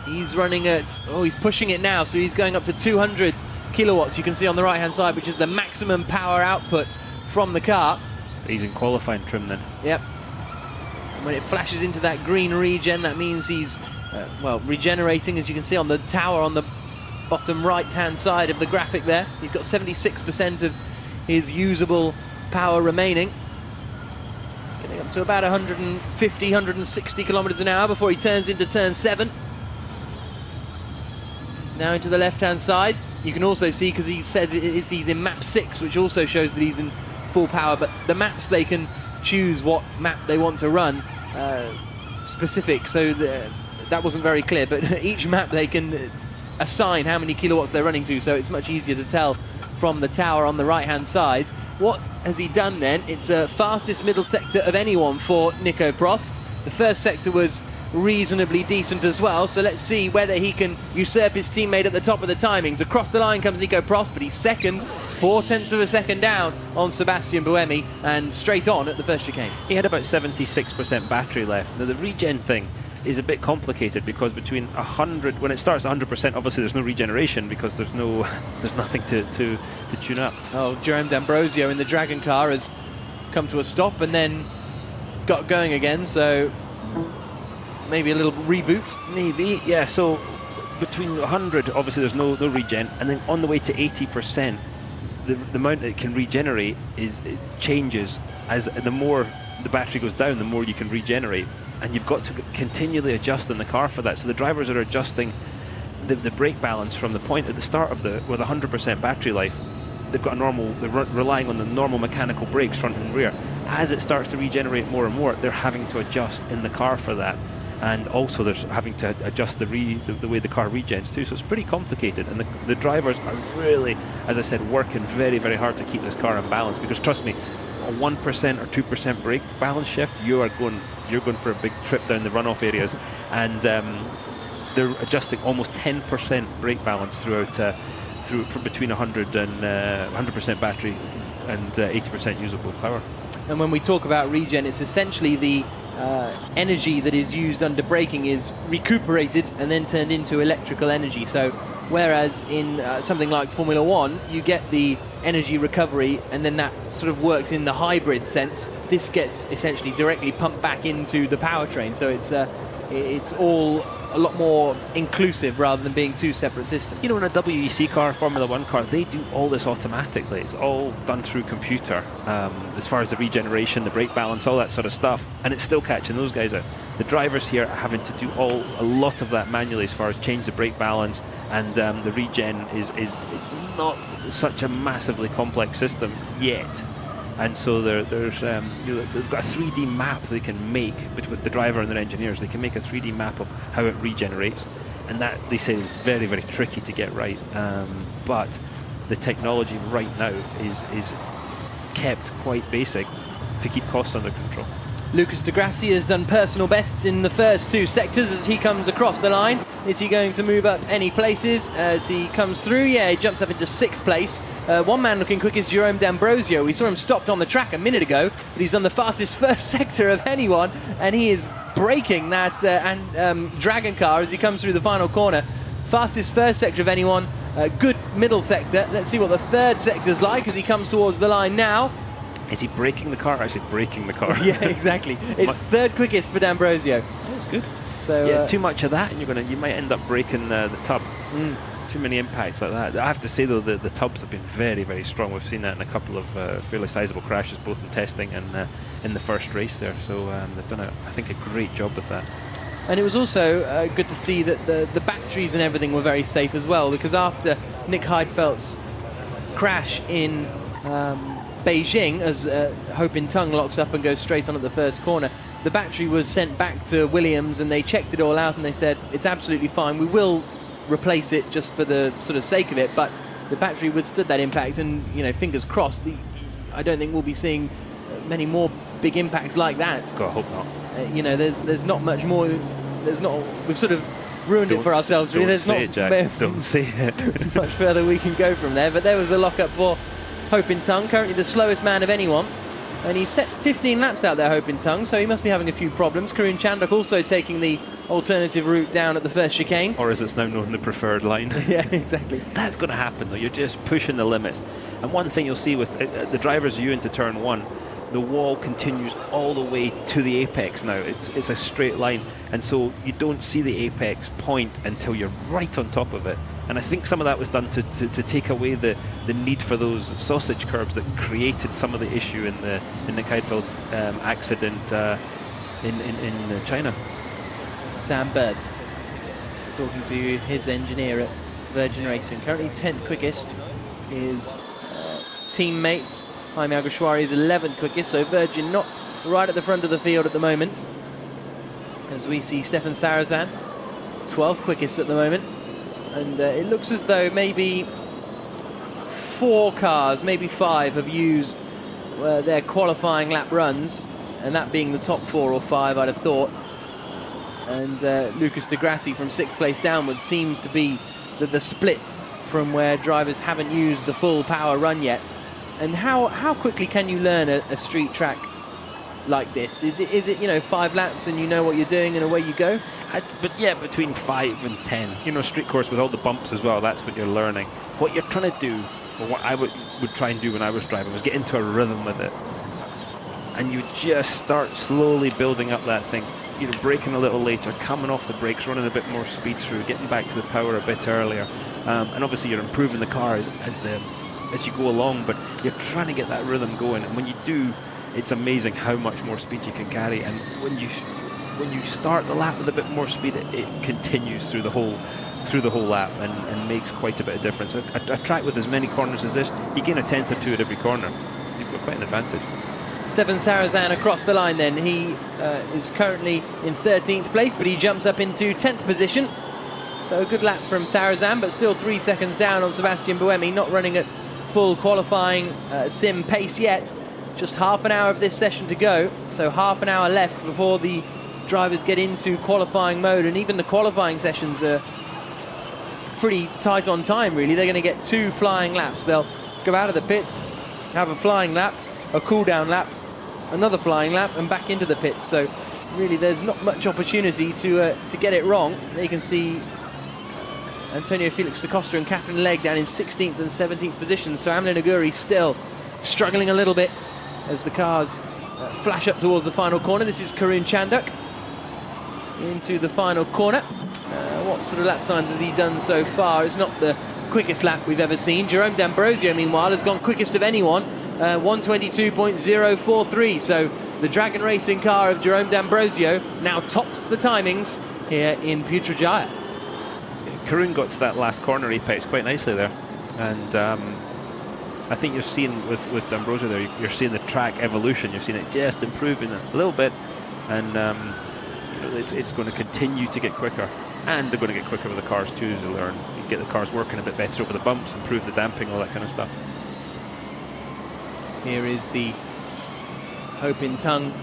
He's running at, he's pushing it now, so he's going up to 200 kilowatts, you can see on the right-hand side, which is the maximum power output from the car. He's in qualifying trim then. Yep. When it flashes into that green regen, that means he's regenerating, as you can see on the tower on the bottom right-hand side of the graphic there. He's got 76% of his usable power remaining. Getting up to about 150, 160 kilometers an hour before he turns into turn 7. Now into the left-hand side. You can also see, because he says he's in map 6, which also shows that he's in full power, but the maps, they can choose what map they want to run specific, so that wasn't very clear, but each map they can assign how many kilowatts they're running to, so it's much easier to tell from the tower on the right-hand side. What has he done then? It's a fastest middle sector of anyone for Nico Prost. The first sector was reasonably decent as well, so let's see whether he can usurp his teammate at the top of the timings. Across the line comes Nico Prost, but he's 2nd, 4/10 of a second down on Sebastian Buemi, and straight on at the first chicane. He had about 76% battery left. Now the regen thing is a bit complicated, because between 100, when it starts 100%, obviously there's no regeneration because there's nothing to tune up. Oh, Jerome D'Ambrosio in the Dragon car has come to a stop and then got going again, so maybe a little reboot. Maybe, yeah. So between 100, obviously there's no regen, and then on the way to 80%, the amount that it can regenerate it changes as the more the battery goes down, the more you can regenerate. And you've got to continually adjust in the car for that. So the drivers are adjusting the brake balance from the point at the start of with 100% battery life. They've got they're relying on the normal mechanical brakes front and rear. As it starts to regenerate more and more, they're having to adjust in the car for that. And also they're having to adjust the way the car regens too. So it's pretty complicated. And the drivers are really, as I said, working very, very hard to keep this car in balance. Because trust me, a 1% or 2% brake balance shift, you're going for a big trip down the runoff areas, and they're adjusting almost 10% brake balance throughout from between 100 and 100% battery and 80% usable power. And when we talk about regen, it's essentially the energy that is used under braking is recuperated and then turned into electrical energy. So whereas in something like Formula One, you get the energy recovery and then that sort of works in the hybrid sense, this gets essentially directly pumped back into the powertrain. So it's all a lot more inclusive rather than being two separate systems. You know, in a WEC car, Formula One car, they do all this automatically. It's all done through computer, as far as the regeneration, the brake balance, all that sort of stuff, and it's still catching those guys out. the drivers here are having to do a lot of that manually, as far as change the brake balance, and the regen is not such a massively complex system yet. And so there's they've got a 3D map they can make with the driver and their engineers. They can make a 3D map of how it regenerates, and that they say is very, very tricky to get right. But the technology right now is kept quite basic to keep costs under control. Lucas Di Grassi has done personal bests in the first 2 sectors as he comes across the line. Is he going to move up any places as he comes through? Yeah, he jumps up into 6th place. One man looking quick is Jerome D'Ambrosio. We saw him stopped on the track a minute ago, but he's done the fastest first sector of anyone, and he is braking that Dragon car as he comes through the final corner. Fastest first sector of anyone, good middle sector. Let's see what the 3rd sector's like as he comes towards the line now. Is he braking the car? Actually, braking the car. Yeah, exactly. It's 3rd quickest for D'Ambrosio. That's good. So yeah, too much of that, and you might end up breaking the tub. Too many impacts like that. I have to say though, the tubs have been very, very strong. We've seen that in a couple of fairly sizable crashes, both in testing and in the first race there. So they've done, I think, a great job with that. And it was also good to see that the batteries and everything were very safe as well, because after Nick Heidfeldt's crash in Beijing, as Ho Pin Tung locks up and goes straight on at the first corner, the battery was sent back to Williams and they checked it all out and they said it's absolutely fine, we will replace it just for the sort of sake of it, but the battery withstood that impact, and fingers crossed, I don't think we'll be seeing many more big impacts like that. God, I hope not. There's not much more. We've sort of ruined it for ourselves. Really, there's not Don't say it. much further we can go from there. But there was the lock-up for Ho Pin Tung, currently the slowest man of anyone, and he set 15 laps out there, Ho Pin Tung. So he must be having a few problems. Karun Chandok also taking the alternative route down at the first chicane, or as it's now known, the preferred line. Yeah, exactly. That's going to happen though. You're just pushing the limits. And one thing you'll see with the driver's view into turn 1, the wall continues all the way to the apex now. It's a straight line, and so you don't see the apex point until you're right on top of it. And I think some of that was done to take away the need for those sausage curbs that created some of the issue in Nick Heidfeldt's accident in China. Sam Bird talking to his engineer at Virgin Racing. Currently 10th quickest is teammate Jaime Alguersuari is 11th quickest, so Virgin not right at the front of the field at the moment. As we see Stefan Sarazan 12th quickest at the moment, and it looks as though maybe 4 cars, maybe 5 have used their qualifying lap runs, and that being the top 4 or 5 I'd have thought. And Lucas Di Grassi from 6th place downwards seems to be the split from where drivers haven't used the full power run yet. And how quickly can you learn a street track like this? Is it 5 laps and you know what you're doing and away you go? But yeah, between 5 and 10. Street course with all the bumps as well, that's what you're learning. What you're trying to do, or what I would try and do when I was driving, was get into a rhythm with it. And you just start slowly building up that thing. Braking a little later, coming off the brakes, running a bit more speed through, getting back to the power a bit earlier. And obviously you're improving the car as you go along, but you're trying to get that rhythm going. And when you do, it's amazing how much more speed you can carry. And when you start the lap with a bit more speed, it continues through the whole lap and makes quite a bit of difference. A track with as many corners as this, you gain a tenth or two at every corner. You've got quite an advantage. Stefan Sarazan across the line then. He is currently in 13th place, but he jumps up into 10th position. So a good lap from Sarazan, but still 3 seconds down on Sebastian Buemi, not running at full qualifying sim pace yet. Just half an hour of this session to go, so half an hour left before the drivers get into qualifying mode, and even the qualifying sessions are pretty tight on time really. They're going to get 2 flying laps. They'll go out of the pits, have a flying lap, a cool down lap, another flying lap, and back into the pits. So really there's not much opportunity to get it wrong. There you can see Antonio Felix da Costa and Catherine Legge down in 16th and 17th positions. So Amlin Aguri still struggling a little bit as the cars flash up towards the final corner. This is Karun Chandok into the final corner. What sort of lap times has he done so far? It's not the quickest lap we've ever seen. Jerome D'Ambrosio, meanwhile, has gone quickest of anyone, 1:22.043. So the Dragon Racing car of Jerome D'Ambrosio now tops the timings here in Putrajaya. Karun got to that last corner apex quite nicely there, and I think you're seeing with D'Ambrosio there, you're seeing the track evolution. You're seeing it just improving a little bit, and it's going to continue to get quicker, and they're going to get quicker with the cars too as they learn. You get the cars working a bit better over the bumps, improve the damping, all that kind of stuff. Here is the Hope in Tongue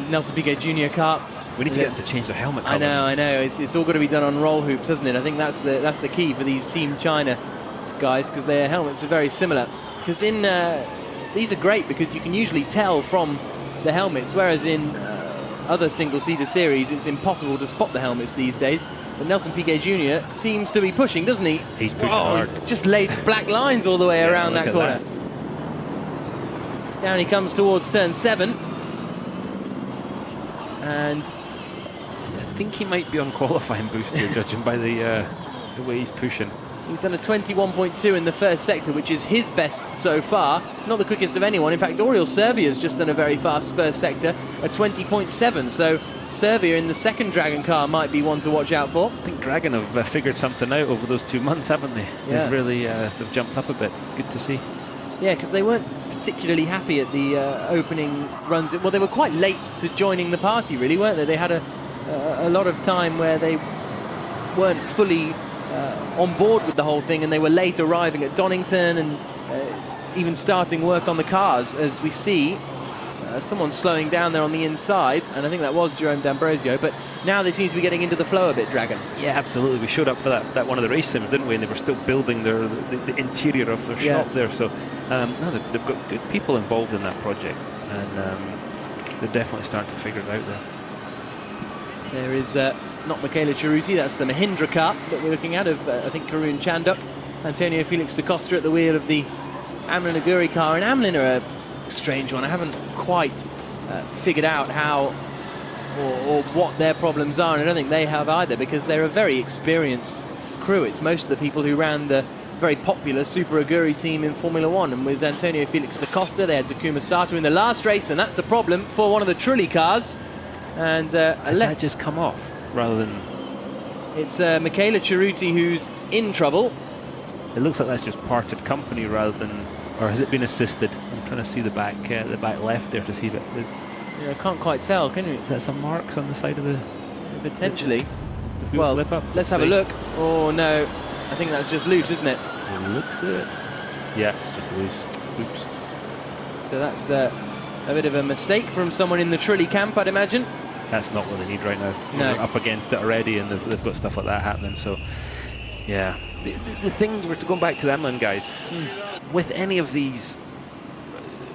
Nelson Piquet Jr. car. We need to get them to change their helmet colours. I know. It's all got to be done on roll hoops, hasn't it? I think that's the key for these Team China guys, because their helmets are very similar. Because in these are great because you can usually tell from the helmets, whereas in other single-seater series it's impossible to spot the helmets these days. But Nelson Piquet Jr. seems to be pushing, doesn't he? He's pushing hard. He's just laid black lines all the way around that corner. Down he comes towards turn 7. And I think he might be on qualifying boost here, judging by the way he's pushing. He's done a 21.2 in the first sector, which is his best so far. Not the quickest of anyone. In fact, Oriol Servia's just done a very fast first sector, a 20.7. So Servia in the second Dragon car might be one to watch out for. I think Dragon have figured something out over those 2 months, haven't they? Yeah. They've really they've jumped up a bit. Good to see. Yeah, because they weren't particularly happy at the opening runs. Well, they were quite late to joining the party, really, weren't they? They had a lot of time where they weren't fully on board with the whole thing, and they were late arriving at Donington and even starting work on the cars. As we see someone slowing down there on the inside, and I think that was Jerome D'Ambrosio, but now they seem to be getting into the flow a bit, Dragon. Yeah, absolutely. We showed up for that one of the race sims, didn't we? And they were still building the interior of their shop there. So no, they've got good people involved in that project, and they're definitely starting to figure it out there. There is not Michele Ceruti, that's the Mahindra car that we're looking at of, I think, Karun Chanduk. Antonio Felix da Costa at the wheel of the Amlin Aguri car. And Amlin are a strange one. I haven't quite figured out how or what their problems are, and I don't think they have either, because they're a very experienced crew. It's most of the people who ran the very popular Super Aguri team in Formula One, and with Antonio Felix da Costa, they had Takuma Sato in the last race, and that's a problem for one of the Trulli cars. And has that just come off rather than... It's Michele Ceruti who's in trouble. It looks like that's just parted company rather than... Or has it been assisted? I'm trying to see the back left there to see if it is... Yeah, I can't quite tell, can you? Is that some marks on the side of the... Potentially. The well, flip up? Let's have a look. Oh no, I think that's just loose, isn't it? It looks it. Yeah, it's just loose. Oops. So that's a bit of a mistake from someone in the Trulli camp, I'd imagine. That's not what they need right now. No. They're up against it already, and they've got stuff like that happening. So, yeah. The thing, we're going back to the Amlin guys, with any of these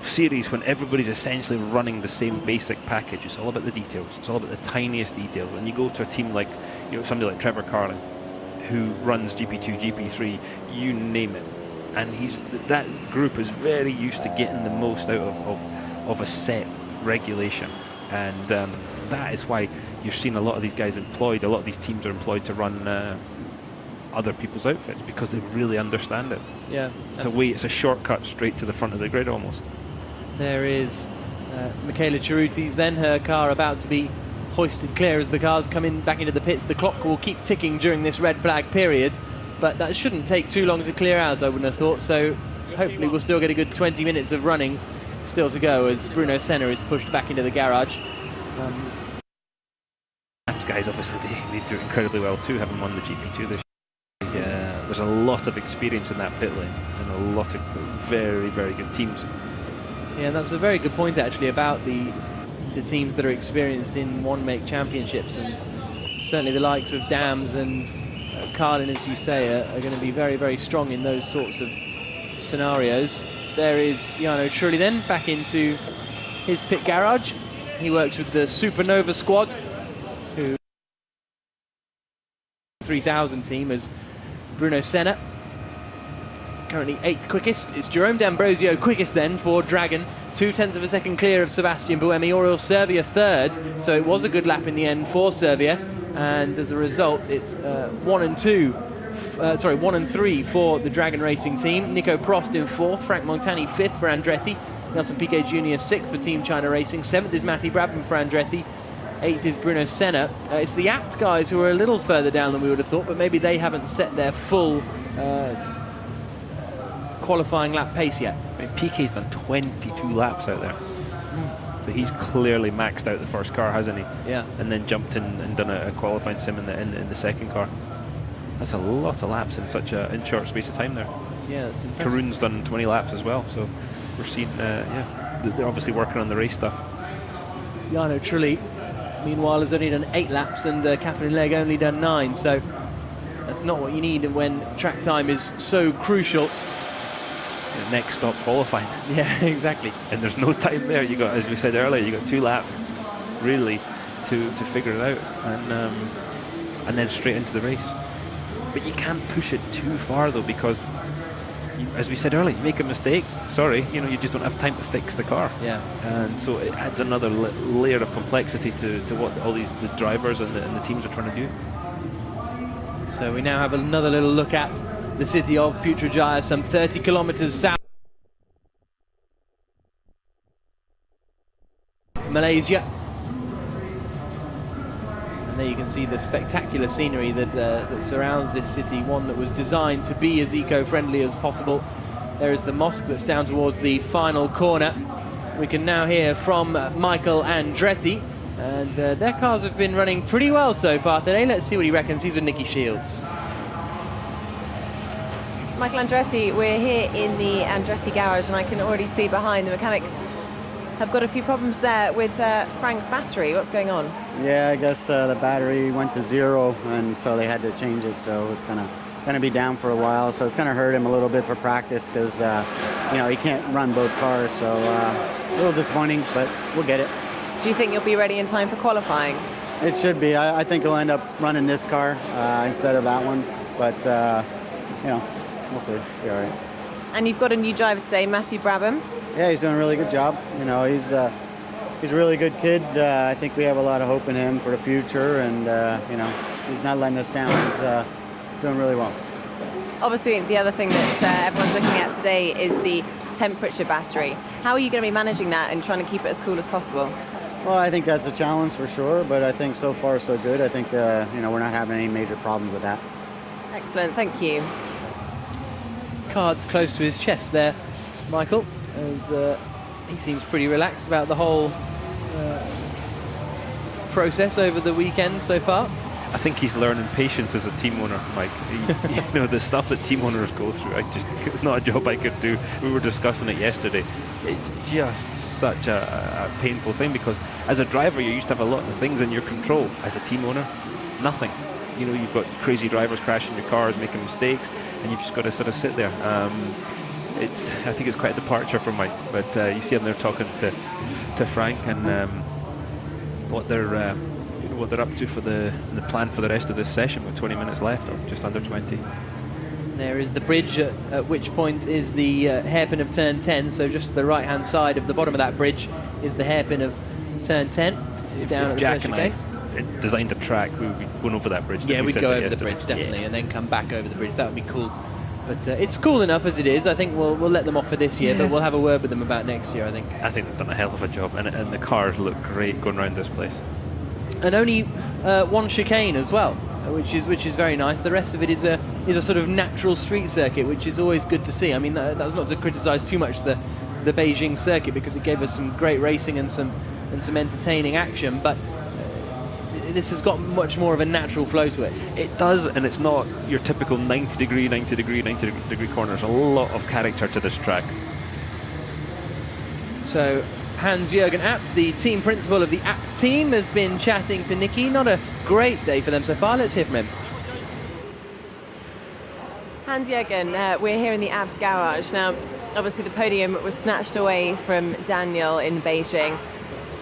series, when everybody's essentially running the same basic package, it's all about the details. It's all about the tiniest details. When you go to a team like, somebody like Trevor Carlin, who runs GP2, GP3, you name it, and that group is very used to getting the most out of a set regulation, and that is why you're seeing a lot of these guys employed. A lot of these teams are employed to run other people's outfits because they really understand it. Yeah, it's a shortcut straight to the front of the grid almost. There is Michele Ceruti's then, her car about to be hoisted clear as the cars come in back into the pits. The clock will keep ticking during this red flag period, but that shouldn't take too long to clear out, I wouldn't have thought. So hopefully we'll still get a good 20 minutes of running still to go as Bruno Senna is pushed back into the garage. These guys, obviously, they do incredibly well too, having won the GP2 this year. There's a lot of experience in that pit lane, and a lot of very, very good teams. Yeah, that's a very good point actually about the teams that are experienced in one-make championships, and certainly the likes of Dams and Carlin, as you say, are going to be very, very strong in those sorts of scenarios. There is Jarno Trulli then back into his pit garage. He works with the Supernova squad, who 3000 team as Bruno Senna. Currently 8th quickest. It's Jerome D'Ambrosio quickest then for Dragon. 0.2 of a second clear of Sebastian Buemi. Oriol Servia 3rd, so it was a good lap in the end for Servia, and as a result it's 1 and 3 for the Dragon Racing team. Nico Prost in 4th, Frank Montani 5th for Andretti, Nelson Piquet Jr. 6th for Team China Racing. 7th is Matthew Brabham for Andretti. 8th is Bruno Senna. It's the apt guys who are a little further down than we would have thought, but maybe they haven't set their full qualifying lap pace yet. I mean, Piquet's done 22 laps out there. So he's clearly maxed out the first car, hasn't he? Yeah. And then jumped in and done a qualifying sim in the second car. That's a lot of laps in such a short space of time there. Yeah, that's impressive. Karun's done 20 laps as well, so we're seeing, they're obviously working on the race stuff. Jarno Trulli, meanwhile, has only done 8 laps, and Catherine Legge only done 9, so that's not what you need when track time is so crucial. His next stop qualifying. Yeah, exactly. And there's no time there. You got, as we said earlier, you got 2 laps really to figure it out, and then straight into the race. But you can't push it too far though, because as we said earlier, you make a mistake, sorry, you just don't have time to fix the car. Yeah. And so it adds another layer of complexity to what all the drivers and the teams are trying to do. So we now have another little look at the city of Putrajaya, some 30 kilometers south of Malaysia. And there you can see the spectacular scenery that surrounds this city, one that was designed to be as eco-friendly as possible. There is the mosque that's down towards the final corner. We can now hear from Michael Andretti, and their cars have been running pretty well so far today. Let's see what he reckons. He's with Nicky Shields. Michael Andretti, we're here in the Andretti garage, and I can already see behind the mechanics have got a few problems there with Frank's battery. What's going on? Yeah, I guess the battery went to 0, and so they had to change it. So it's gonna be down for a while. So it's gonna hurt him a little bit for practice because he can't run both cars. So a little disappointing, but we'll get it. Do you think you'll be ready in time for qualifying? It should be. I think he'll end up running this car instead of that one. But we'll see. Be all right. And you've got a new driver today, Matthew Brabham. Yeah, he's doing a really good job. He's a really good kid. I think we have a lot of hope in him for the future, and he's not letting us down. He's doing really well. Obviously, the other thing that everyone's looking at today is the temperature battery. How are you going to be managing that and trying to keep it as cool as possible? Well, I think that's a challenge for sure, but I think so far so good. I think we're not having any major problems with that. Excellent, thank you. Cards close to his chest there, Michael, as he seems pretty relaxed about the whole process over the weekend so far. I think he's learning patience as a team owner, Mike. The stuff that team owners go through, it's not a job I could do. We were discussing it yesterday. It's just such a painful thing, because as a driver you used to have a lot of things in your control. As a team owner, nothing. You've got crazy drivers crashing your cars, making mistakes, and you've just got to sort of sit there. I think it's quite a departure from Mike, but you see him there talking to Frank, and what they're up to for the plan for the rest of this session, with 20 minutes left, or just under 20. There is the bridge, at which point is the hairpin of turn 10, so just to the right hand side of the bottom of that bridge is the hairpin of turn 10. This is down at the Jack and I chicane. designed a track, we would be going over that bridge. Yeah, we'd go over the bridge, definitely, and then come back over the bridge. That would be cool. But it's cool enough as it is. I think we'll let them off for this year, but we'll have a word with them about next year, I think. I think they've done a hell of a job, and the cars look great going around this place. And only one chicane as well, which is very nice. The rest of it is a sort of natural street circuit, which is always good to see. I mean, that's not to criticise too much the Beijing circuit, because it gave us some great racing and some entertaining action, but this has got much more of a natural flow to it. It does, and it's not your typical 90 degree corners. A lot of character to this track. So Hans-Jürgen Abt, the team principal of the Abt team, has been chatting to Nicky. Not a great day for them so far. Let's hear from him. Hans-Jürgen, we're here in the Abt garage. Now, obviously the podium was snatched away from Daniel in Beijing.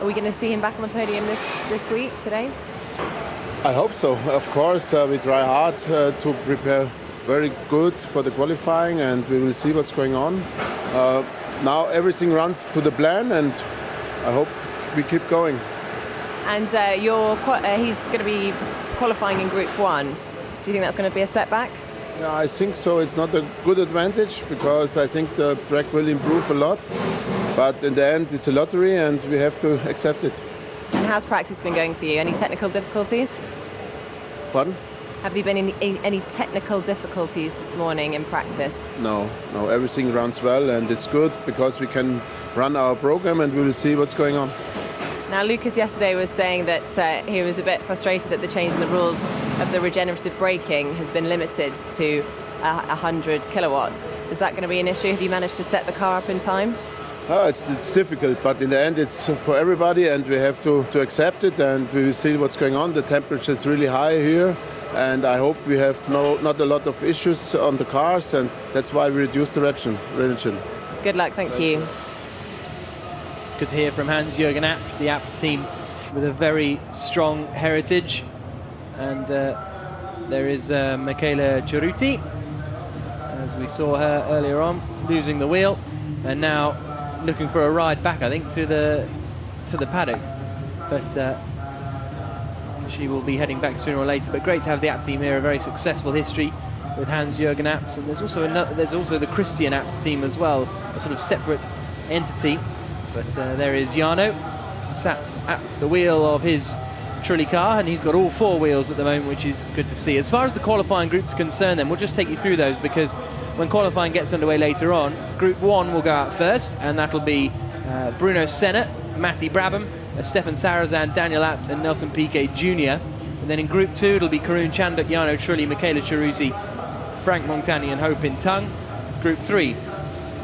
Are we going to see him back on the podium this week, today? I hope so. Of course, we try hard to prepare very good for the qualifying, and we will see what's going on. Now everything runs to the plan, and I hope we keep going. And he's going to be qualifying in Group 1. Do you think that's going to be a setback? Yeah, I think so. It's not a good advantage because I think the track will improve a lot. But in the end, it's a lottery and we have to accept it. And how's practice been going for you? Any technical difficulties? Pardon? Have there been any technical difficulties this morning in practice? No, everything runs well and it's good because we can run our program and we will see what's going on. Now, Lucas yesterday was saying that he was a bit frustrated that the change in the rules of the regenerative braking has been limited to 100 kilowatts. Is that going to be an issue? Have you managed to set the car up in time? It's difficult, but in the end it's for everybody and we have to accept it and we will see what's going on. The temperature is really high here and I hope we have not a lot of issues on the cars and that's why we reduce the region. Good luck, thank you. Good to hear from Hans-Jürgen Abt, the Abt team with a very strong heritage. And there is Michaela Ceruti, as we saw her earlier on, losing the wheel and now looking for a ride back, I think, to the paddock. But she will be heading back sooner or later. But great to have the Abt team here, a very successful history with Hans-Jürgen Abt. And there's also the Christian Abt team as well, a sort of separate entity. But there is Jarno, sat at the wheel of his Trulli car, and he's got all four wheels at the moment, which is good to see. As far as the qualifying groups are concerned, then we'll just take you through those because when qualifying gets underway later on, Group 1 will go out first, and that'll be Bruno Senna, Matti Brabham, Stefan Sarazan, Daniel Abt, and Nelson Piquet Jr. And then in Group 2, it'll be Karun Chandok, Jarno Trulli, Michaela Ceruti, Frank Montagny, and Ho Pin Tung. Group 3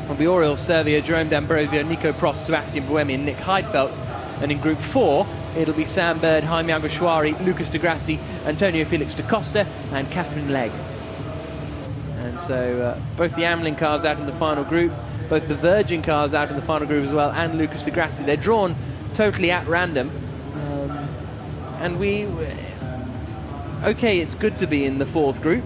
will be Oriol Servia, Jerome D'Ambrosio, Nico Prost, Sebastian Buemi, and Nick Heidfeld. And in Group 4, it'll be Sam Bird, Jaime Alguersuari, Lucas de Grassi, Antonio Felix da Costa, and Catherine Legge. And so both the Amlin cars out in the final group, both the Virgin cars out in the final group as well, and Lucas de Grassi. They're drawn totally at random. And okay, it's good to be in the fourth group,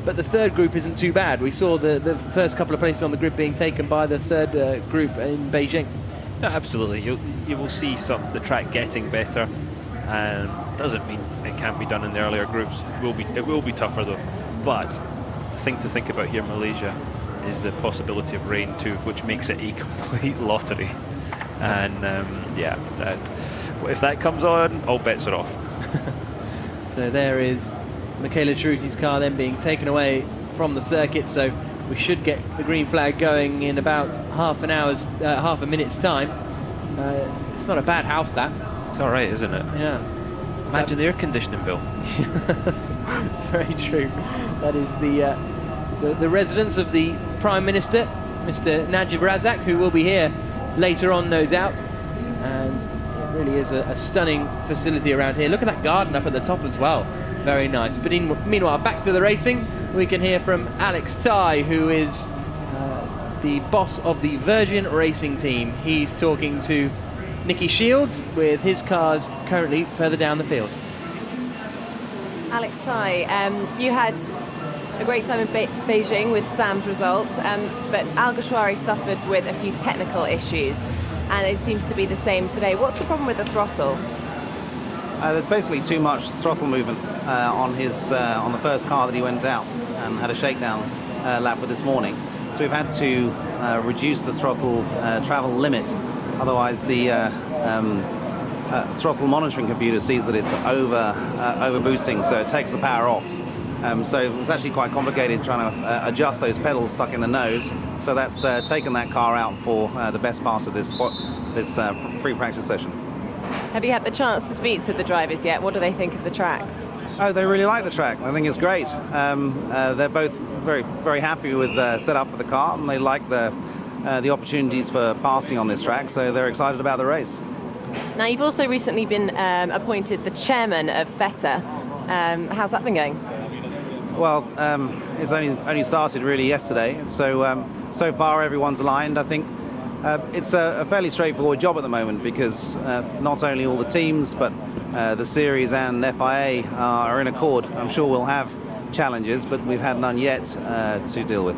but the third group isn't too bad. We saw the first couple of places on the grid being taken by the third group in Beijing. No, absolutely. You will see the track getting better, and doesn't mean it can't be done in the earlier groups. It will be tougher though. But the thing to think about here in Malaysia is the possibility of rain too, which makes it a complete lottery. And if that comes on, all bets are off. So there is Michaela Ceruti's car then being taken away from the circuit, so we should get the green flag going in about half a minute's time. It's not a bad house, that. It's all right, isn't it? Yeah. Imagine the air conditioning bill. It's very true. That is the residence of the Prime Minister, Mr. Najib Razak, who will be here later on, no doubt. And it really is a stunning facility around here. Look at that garden up at the top as well. Very nice. But meanwhile, back to the racing. We can hear from Alex Tai, who is the boss of the Virgin Racing team. He's talking to Nicky Shields with his cars currently further down the field. Alex Tai, you had a great time in Beijing with Sam's results, but Alguersuari suffered with a few technical issues, and it seems to be the same today. What's the problem with the throttle? There's basically too much throttle movement on the first car that he went out and had a shakedown lap with this morning. So we've had to reduce the throttle travel limit. Otherwise, the throttle monitoring computer sees that it's over boosting, so it takes the power off. So it's actually quite complicated trying to adjust those pedals stuck in the nose. So that's taken that car out for the best part of this free practice session. Have you had the chance to speak to the drivers yet? What do they think of the track? Oh, they really like the track. I think it's great. They're both very, very happy with the setup of the car, and they like the opportunities for passing on this track, so they're excited about the race. Now, you've also recently been appointed the chairman of FETA. How's that been going? Well, it's only started really yesterday, so so far everyone's aligned. I think it's a fairly straightforward job at the moment because not only all the teams, but the series and FIA are in accord. I'm sure we'll have challenges, but we've had none yet to deal with.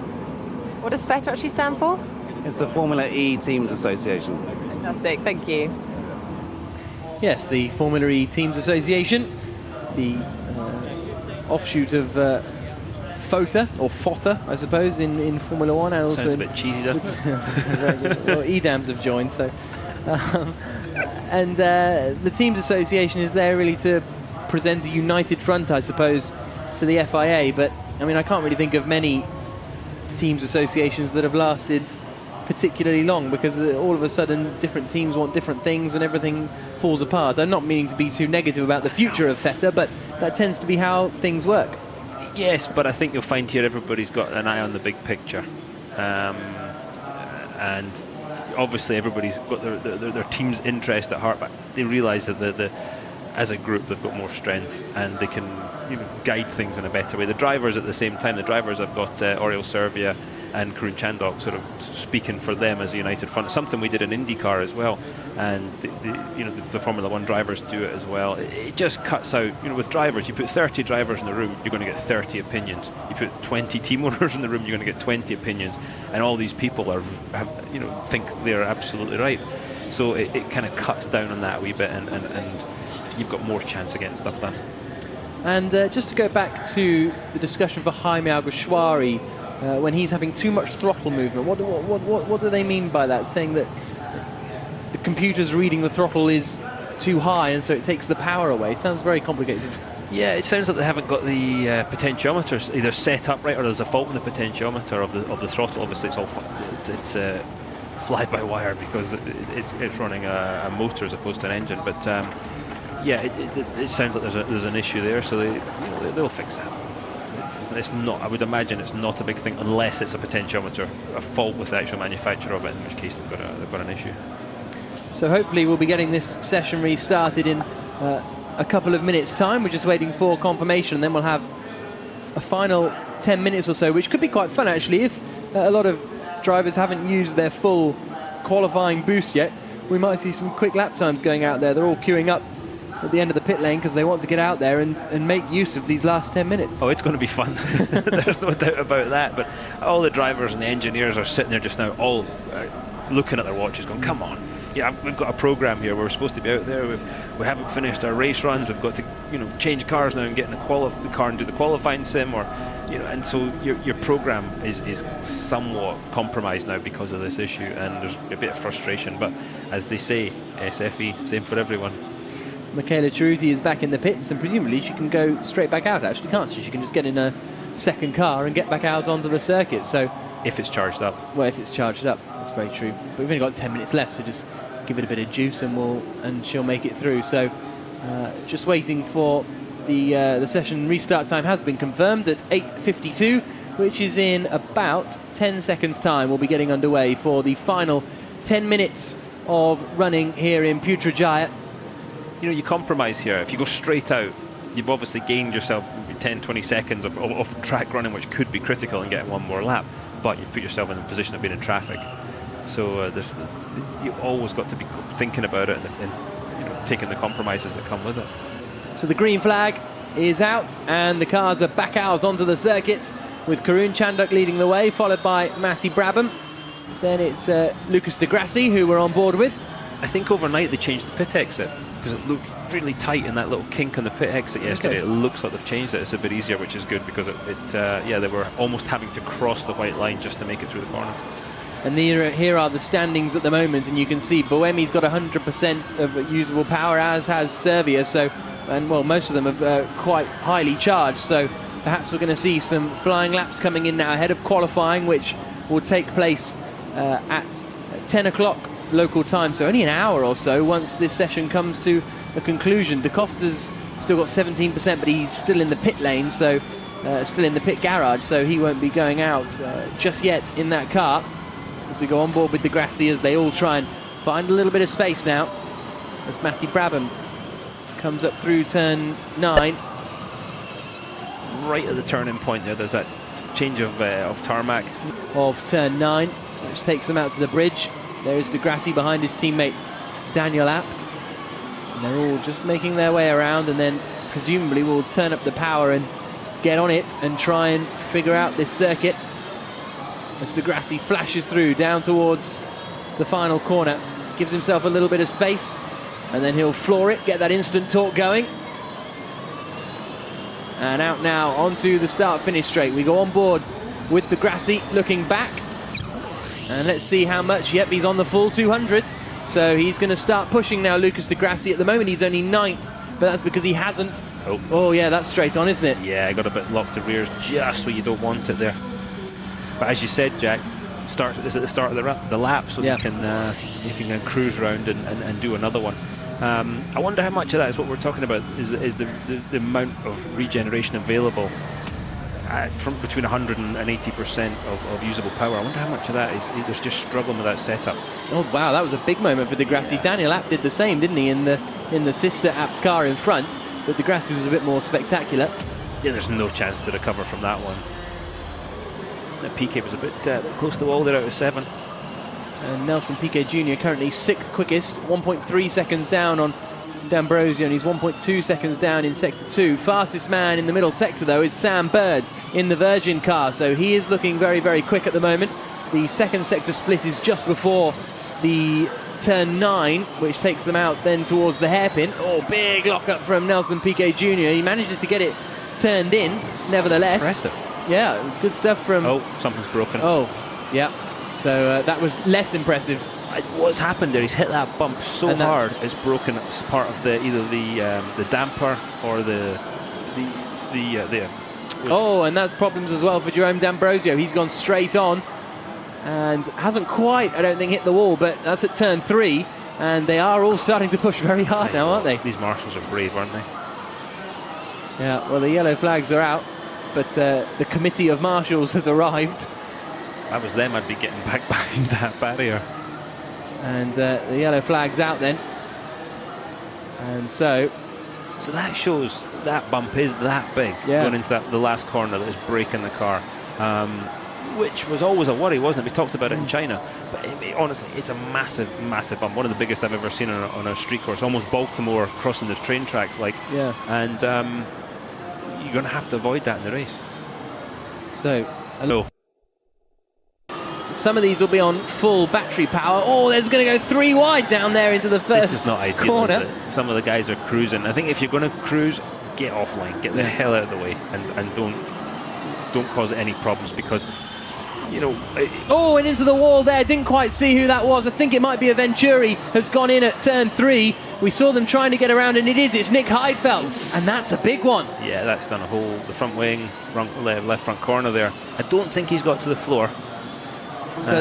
What does FETA actually stand for? It's the Formula E Teams Association. Fantastic, thank you. Yes, the Formula E Teams Association, the offshoot of FOTA, or FOTA, I suppose, in Formula One. And also Sounds a bit cheesy, doesn't it? Very good. Well, EDAMs have joined, so. The Teams Association is there really to present a united front, I suppose, to the FIA. But, I mean, I can't really think of many Teams Associations that have lasted particularly long, because all of a sudden different teams want different things and everything falls apart. I'm not meaning to be too negative about the future of FETA, but that tends to be how things work. Yes, but I think you'll find here everybody's got an eye on the big picture, and obviously everybody's got their team's interest at heart, but they realise that as a group they've got more strength and they can guide things in a better way. The drivers at the same time, the drivers have got Oriol Servia and Karun Chandhok sort of speaking for them as a united front. Something we did in IndyCar as well, and the Formula One drivers do it as well. It just cuts out, with drivers, you put 30 drivers in the room, you're going to get 30 opinions. You put 20 team owners in the room, you're going to get 20 opinions, and all these people think they're absolutely right. So it kind of cuts down on that a wee bit, and you've got more chance of getting stuff done. And just to go back to the discussion for Jaime Alguersuari, when he's having too much throttle movement, what do they mean by that? Saying that the computer's reading the throttle is too high and so it takes the power away. It sounds very complicated. Yeah, it sounds like they haven't got the potentiometers either set up right, or there's a fault in the potentiometer of the throttle. Obviously it's fly-by-wire because it's running a motor as opposed to an engine, but yeah, it sounds like there's an issue there, so they'll fix that. It's not. I would imagine it's not a big thing unless it's a potentiometer, a fault with the actual manufacturer of it, in which case they've got an issue. So hopefully we'll be getting this session restarted in a couple of minutes' time. We're just waiting for confirmation, and then we'll have a final 10 minutes or so, which could be quite fun actually. If a lot of drivers haven't used their full qualifying boost yet, we might see some quick lap times going out there. They're all queuing up at the end of the pit lane because they want to get out there and make use of these last 10 minutes. Oh, it's going to be fun. There's no doubt about that. But all the drivers and the engineers are sitting there just now, all looking at their watches, going, "Come on! Yeah, we've got a program here. We're supposed to be out there. We haven't finished our race runs. We've got to, change cars now and get in the car and do the qualifying sim, or, and so your program is somewhat compromised now because of this issue, and there's a bit of frustration. But as they say, SFE, same for everyone." Michaela Cerruti is back in the pits, and presumably she can go straight back out, actually, can't she? She can just get in a second car and get back out onto the circuit. So, if it's charged up. Well, if it's charged up, that's very true. But we've only got 10 minutes left, so just give it a bit of juice and she'll make it through. So, just waiting for the session restart time has been confirmed at 8:52, which is in about 10 seconds' time. We'll be getting underway for the final 10 minutes of running here in Putrajaya. You compromise here. If you go straight out, you've obviously gained yourself maybe 10-20 seconds of track running, which could be critical in getting one more lap, but you put yourself in a position of being in traffic. So you've always got to be thinking about it and taking the compromises that come with it. So the green flag is out and the cars are back out onto the circuit, with Karun Chandhok leading the way, followed by Matty Brabham. Then it's Lucas Di Grassi, who we're on board with. I think overnight they changed the pit exit, because it looked really tight in that little kink on the pit exit yesterday. Okay. It looks like they've changed it. It's a bit easier, which is good, because they were almost having to cross the white line just to make it through the corner. And here are the standings at the moment, and you can see Boemi's got 100% of usable power, as has Servia. So, and well, most of them are quite highly charged. So perhaps we're going to see some flying laps coming in now ahead of qualifying, which will take place at 10 o'clock local time, so only an hour or so once this session comes to a conclusion. Da Costa's still got 17%, but he's still in the pit lane, so still in the pit garage, so he won't be going out just yet in that car. As we go on board with Di Grassi, as they all try and find a little bit of space now, as Matty Brabham comes up through turn 9. Right at the turning point there's that change of tarmac of turn 9, which takes them out to the bridge. There is Di Grassi behind his teammate Daniel Abt. And they're all just making their way around, and then presumably will turn up the power and get on it and try and figure out this circuit. As Di Grassi flashes through down towards the final corner, gives himself a little bit of space, and then he'll floor it, get that instant torque going. And out now onto the start-finish straight. We go on board with the Grassi looking back. And let's see how much. Yep, he's on the full 200. So he's going to start pushing now, Lucas de Grassi. At the moment, he's only 9th, but that's because he hasn't. Oh, yeah, that's straight on, isn't it? Yeah, I got a bit locked to rears, just where you don't want it there. But as you said, Jack, this at the start of the lap, so you can cruise around and do another one. I wonder how much of that is what we're talking about, is the amount of regeneration available from between 100 and 80% of usable power. I wonder how much of that is there's just struggling with that setup. Oh wow, that was a big moment for de Grassi. Yeah. Daniel Abt did the same, didn't he, in the sister Abt car in front, but de Grassi was a bit more spectacular. Yeah, there's no chance to recover from that one. The Piquet was a bit close to the wall there out of 7. And Nelson Piquet Jr. currently 6th quickest, 1.3 seconds down on D'Ambrosio, and he's 1.2 seconds down in sector 2. Fastest man in the middle sector, though, is Sam Bird in the Virgin car, so he is looking very, very quick at the moment. The second sector split is just before the turn 9, which takes them out then towards the hairpin. Oh, big lock-up from Nelson Piquet Jr. He manages to get it turned in, nevertheless. Impressive. Yeah, it was good stuff from... Oh, something's broken. Oh, yeah. So that was less impressive. What's happened there? He's hit that bump so hard, it's broken as part of either the damper or the Oh, and that's problems as well for Jerome D'Ambrosio. He's gone straight on and hasn't quite, I don't think, hit the wall, but that's at turn 3, and they are all starting to push very hard now, aren't they? These marshals are brave, aren't they? Yeah, well, the yellow flags are out, but the committee of marshals has arrived. If I was them, I'd be getting back behind that barrier. And the yellow flag's out then. And so that shows that bump is that big, going into the last corner that is breaking the car, which was always a worry, wasn't it? We talked about it in China, but honestly, it's a massive, massive bump. One of the biggest I've ever seen on a street course, almost Baltimore crossing the train tracks, like. Yeah. And you're going to have to avoid that in the race. So, hello. Some of these will be on full battery power. Oh, there's going to go 3 wide down there into the first This is not ideal, corner. Is it? Some of the guys are cruising. I think if you're going to cruise, get offline, get the hell out of the way, and don't cause any problems, because oh, and into the wall there. Didn't quite see who that was. I think it might be a Venturi has gone in at turn 3. We saw them trying to get around, and it's Nick Heidfeld, and that's a big one. Yeah, that's done a hole. The front wing, left front corner there. I don't think he's got to the floor. So,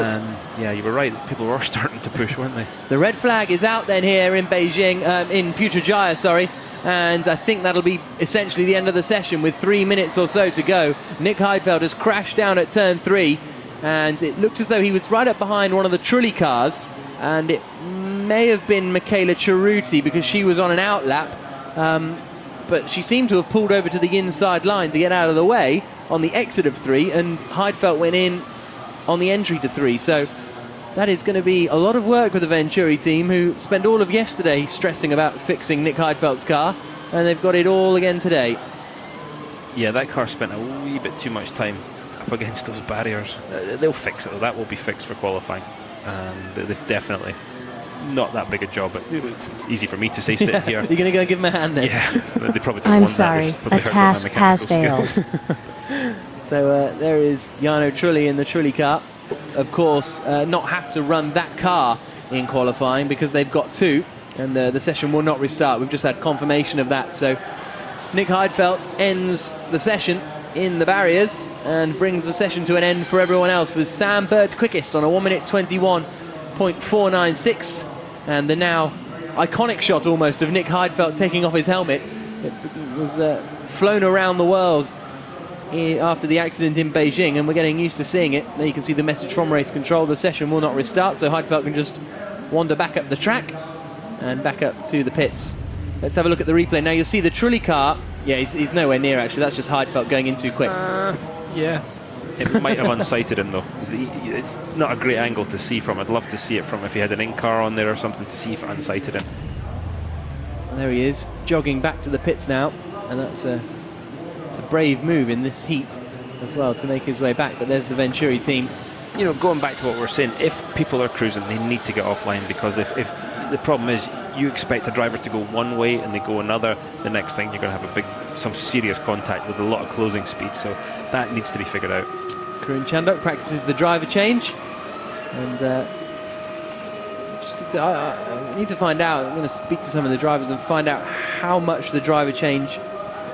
yeah, you were right. People were starting to push, weren't they? The red flag is out then here in Beijing, in Putrajaya, sorry. And I think that'll be essentially the end of the session with 3 minutes or so to go. Nick Heidfeld has crashed down at turn 3, and it looked as though he was right up behind one of the Trulli cars, and it may have been Michaela Cerruti because she was on an outlap, but she seemed to have pulled over to the inside line to get out of the way on the exit of 3, and Heidfeld went in on the entry to 3. So that is going to be a lot of work with the Venturi team, who spent all of yesterday stressing about fixing Nick Heidfeld's car, and they've got it all again today. Yeah, that car spent a wee bit too much time up against those barriers. They'll fix it. That will be fixed for qualifying. They've definitely not that big a job, but easy for me to say sitting here. You're going to go give him a hand then? Yeah, they probably don't I'm want sorry, that. a task has failed. So there is Jarno Trulli in the Trulli car. Of course, not have to run that car in qualifying because they've got 2, and the session will not restart. We've just had confirmation of that. So Nick Heidfeld ends the session in the barriers and brings the session to an end for everyone else, with Sam Bird quickest on a 1:21.496, and the now iconic shot almost of Nick Heidfeld taking off his helmet. It was flown around the world after the accident in Beijing, and we're getting used to seeing it. There you can see the message from race control: the session will not restart, so Heidfeld can just wander back up the track and back up to the pits. Let's have a look at the replay. Now you'll see the Trulli car. Yeah, he's nowhere near actually. That's just Heidfeld going in too quick. Yeah. It might have unsighted him though. It's not a great angle to see from. I'd love to see it from if he had an in-car on there or something to see if it unsighted him. And there he is, jogging back to the pits now, and it's a brave move in this heat as well to make his way back. But there's the Venturi team. Going back to what we're saying, if people are cruising, they need to get offline, because if the problem is you expect a driver to go one way and they go another, the next thing you're going to have a big some serious contact with a lot of closing speed, so that needs to be figured out. Karun Chandok practices the driver change, and I need to find out. I'm going to speak to some of the drivers and find out how much the driver change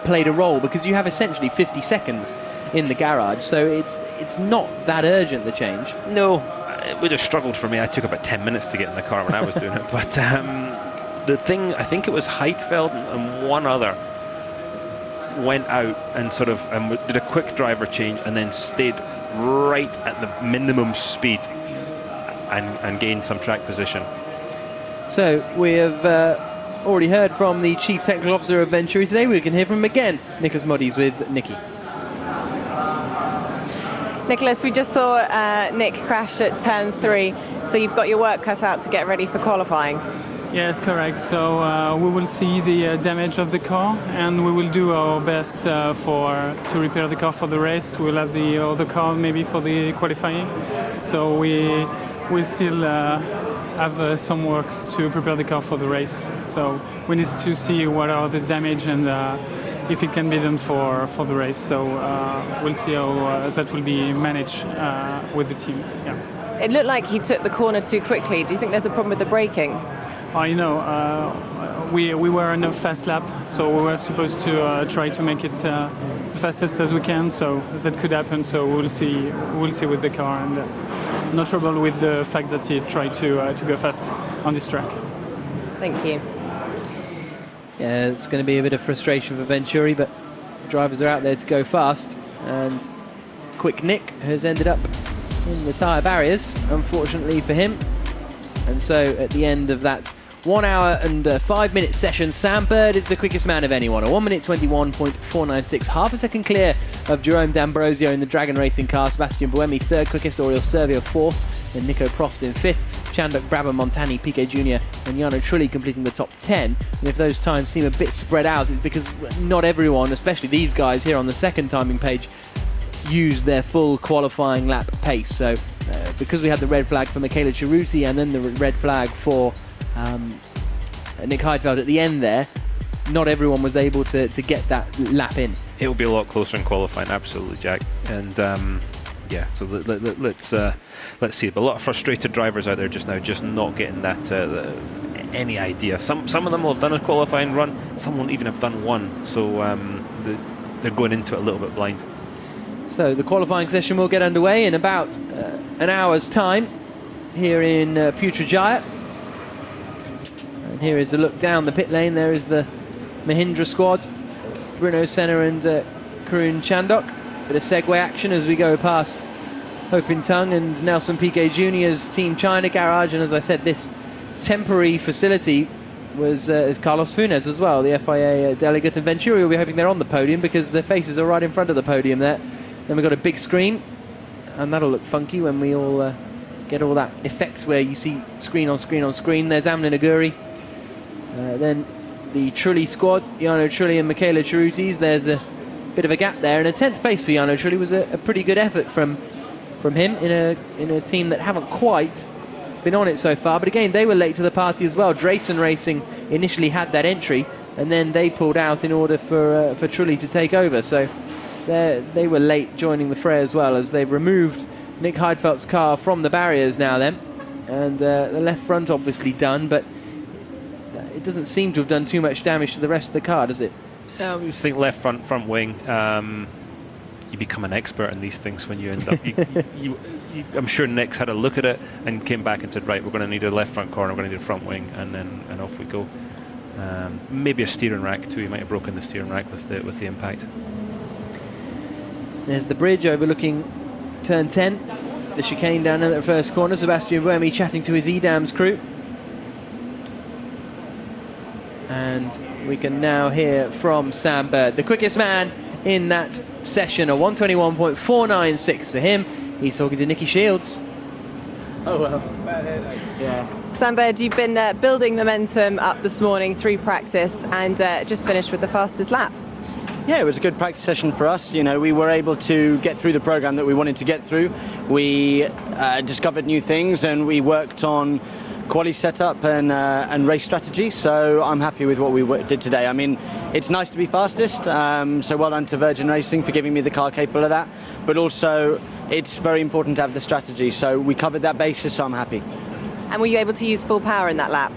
played a role, because you have essentially 50 seconds in the garage, so it's not that urgent, the change. No, it would have struggled for me. I took about 10 minutes to get in the car when I was doing it, but the thing, I think it was Heidfeld and one other went out and did a quick driver change and then stayed right at the minimum speed and gained some track position. So we have already heard from the Chief Technical Officer of Venturi today. We can hear from him again. Niklas Modis with Nicky. Nicholas, we just saw Nick crash at turn 3, so you've got your work cut out to get ready for qualifying. Yes, correct. So we will see the damage of the car, and we will do our best to repair the car for the race. We'll have the other car maybe for the qualifying. So we still have some works to prepare the car for the race. So we need to see what are the damage and if it can be done for the race. So we'll see how that will be managed with the team. Yeah. It looked like he took the corner too quickly. Do you think there's a problem with the braking? I know. We were in a fast lap, so we were supposed to try to make it the fastest as we can. So that could happen. So we'll see with the car, and no trouble with the fact that he tried to go fast on this track. Thank you. Yeah, it's going to be a bit of frustration for Venturi, but drivers are out there to go fast, and Quick Nick has ended up in the tyre barriers, unfortunately for him. And so at the end of that 1 hour and 5 minute session, Sam Bird is the quickest man of anyone, a 1 minute 21.496, half a second clear of Jerome D'Ambrosio in the Dragon Racing car, Sebastian Buemi third quickest, Oriol Servio fourth, and Nico Prost in fifth, Chandok, Brabham, Montani, Piquet Jr. and Jarno Trulli completing the top 10. And if those times seem a bit spread out, it's because not everyone, especially these guys here on the second timing page, used their full qualifying lap pace. So because we had the red flag for Michele Ceruti and then the red flag for Nick Heidfeld at the end there, not everyone was able to get that lap in. It will be a lot closer in qualifying, absolutely, Jack. And yeah, so let's see. But a lot of frustrated drivers out there just now, just not getting that any idea. Some of them will have done a qualifying run, some won't even have done one. So they're going into it a little bit blind. So the qualifying session will get underway in about an hour's time here in Putrajaya. And here is a look down the pit lane. There is the Mahindra squad, Bruno Senna and Karun Chandok. Bit of segue action as we go past Ho Pin Tung and Nelson Piquet Jr.'s Team China garage. And as I said, this temporary facility was is Carlos Funes as well, the FIA delegate. And Venturi will be hoping they're on the podium because their faces are right in front of the podium there. Then we've got a big screen, and that'll look funky when we all get all that effect where you see screen on screen on screen. There's Amlin Aguri. Then the Trulli squad, Jarno Trulli and Michele Ceruti's. There's a bit of a gap there, and a 10th place for Jarno Trulli was a pretty good effort from him in a team that haven't quite been on it so far. But again, they were late to the party as well. Drayson Racing initially had that entry, and then they pulled out in order for Trulli to take over. So they were late joining the fray as well, as they've removed Nick Heidfeld's car from the barriers now then. And the left front obviously done, but it doesn't seem to have done too much damage to the rest of the car, does it? You think left front wing, you become an expert in these things when you end up. I'm sure Nick's had a look at it and came back and said, right, we're going to need a left front corner, we're going to need a front wing, and off we go. Maybe a steering rack too. He might have broken the steering rack with the impact. There's the bridge overlooking turn 10, the chicane down in the first corner. Sebastian Buemi chatting to his EDAMS crew. And we can now hear from Sam Bird, the quickest man in that session, a 121.496 for him. He's talking to Nicky Shields. Oh, well. Yeah. Sam Bird, you've been building momentum up this morning through practice and just finished with the fastest lap. Yeah, it was a good practice session for us. You know, we were able to get through the program that we wanted to get through. We discovered new things, and we worked on quali setup and race strategy. So I'm happy with what we did today. I mean, it's nice to be fastest. So well done to Virgin Racing for giving me the car capable of that. But also, it's very important to have the strategy. So we covered that basis. So I'm happy. And were you able to use full power in that lap?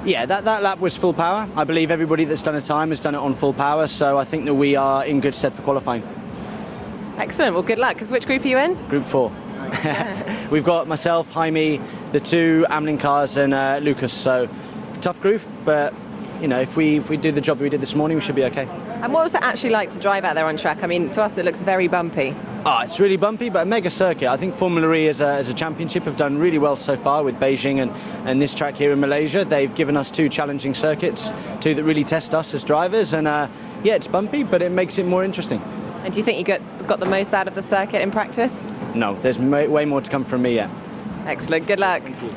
Yeah, that lap was full power. I believe everybody that's done a time has done it on full power. So I think that we are in good stead for qualifying. Excellent. Well, good luck. Because which group are you in? Group 4. We've got myself, Jaime, the 2 Amlin cars, and Lucas. So tough group, but you know, if we do the job we did this morning, we should be okay. And what was it actually like to drive out there on track? I mean, to us it looks very bumpy. It's really bumpy, but a mega circuit. I think Formula E as a championship have done really well so far with Beijing and this track here in Malaysia. They've given us 2 challenging circuits, 2 that really test us as drivers. And yeah, it's bumpy, but it makes it more interesting. And do you think you got the most out of the circuit in practice? No, there's way more to come from me yet. Excellent. Good luck. Thank you.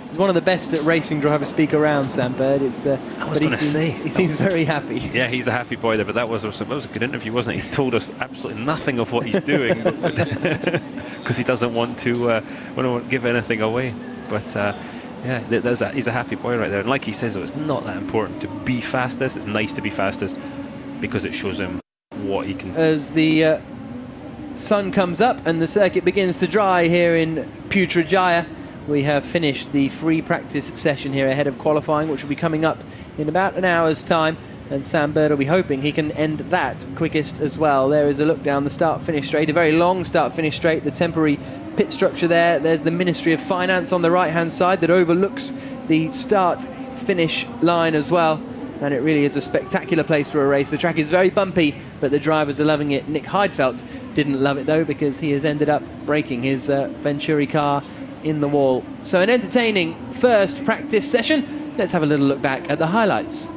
He's one of the best at racing driver speak around, Sam Bird. He seems very happy. Yeah, he's a happy boy there, but that was a good interview, wasn't it? He told us absolutely nothing of what he's doing because he doesn't want to give anything away. But yeah, he's a happy boy right there. And like he says, though, it's not that important to be fastest. It's nice to be fastest because it shows him what he can. As the sun comes up and the circuit begins to dry here in Putrajaya, we have finished the free practice session here ahead of qualifying, which will be coming up in about an hour's time, and Sam Bird will be hoping he can end that quickest as well. There is a look down the start-finish straight, a very long start-finish straight, the temporary pit structure there. There's the Ministry of Finance on the right-hand side that overlooks the start-finish line as well. And it really is a spectacular place for a race. The track is very bumpy, but the drivers are loving it. Nick Heidfeld didn't love it, though, because he has ended up breaking his Venturi car in the wall. So an entertaining first practice session. Let's have a little look back at the highlights.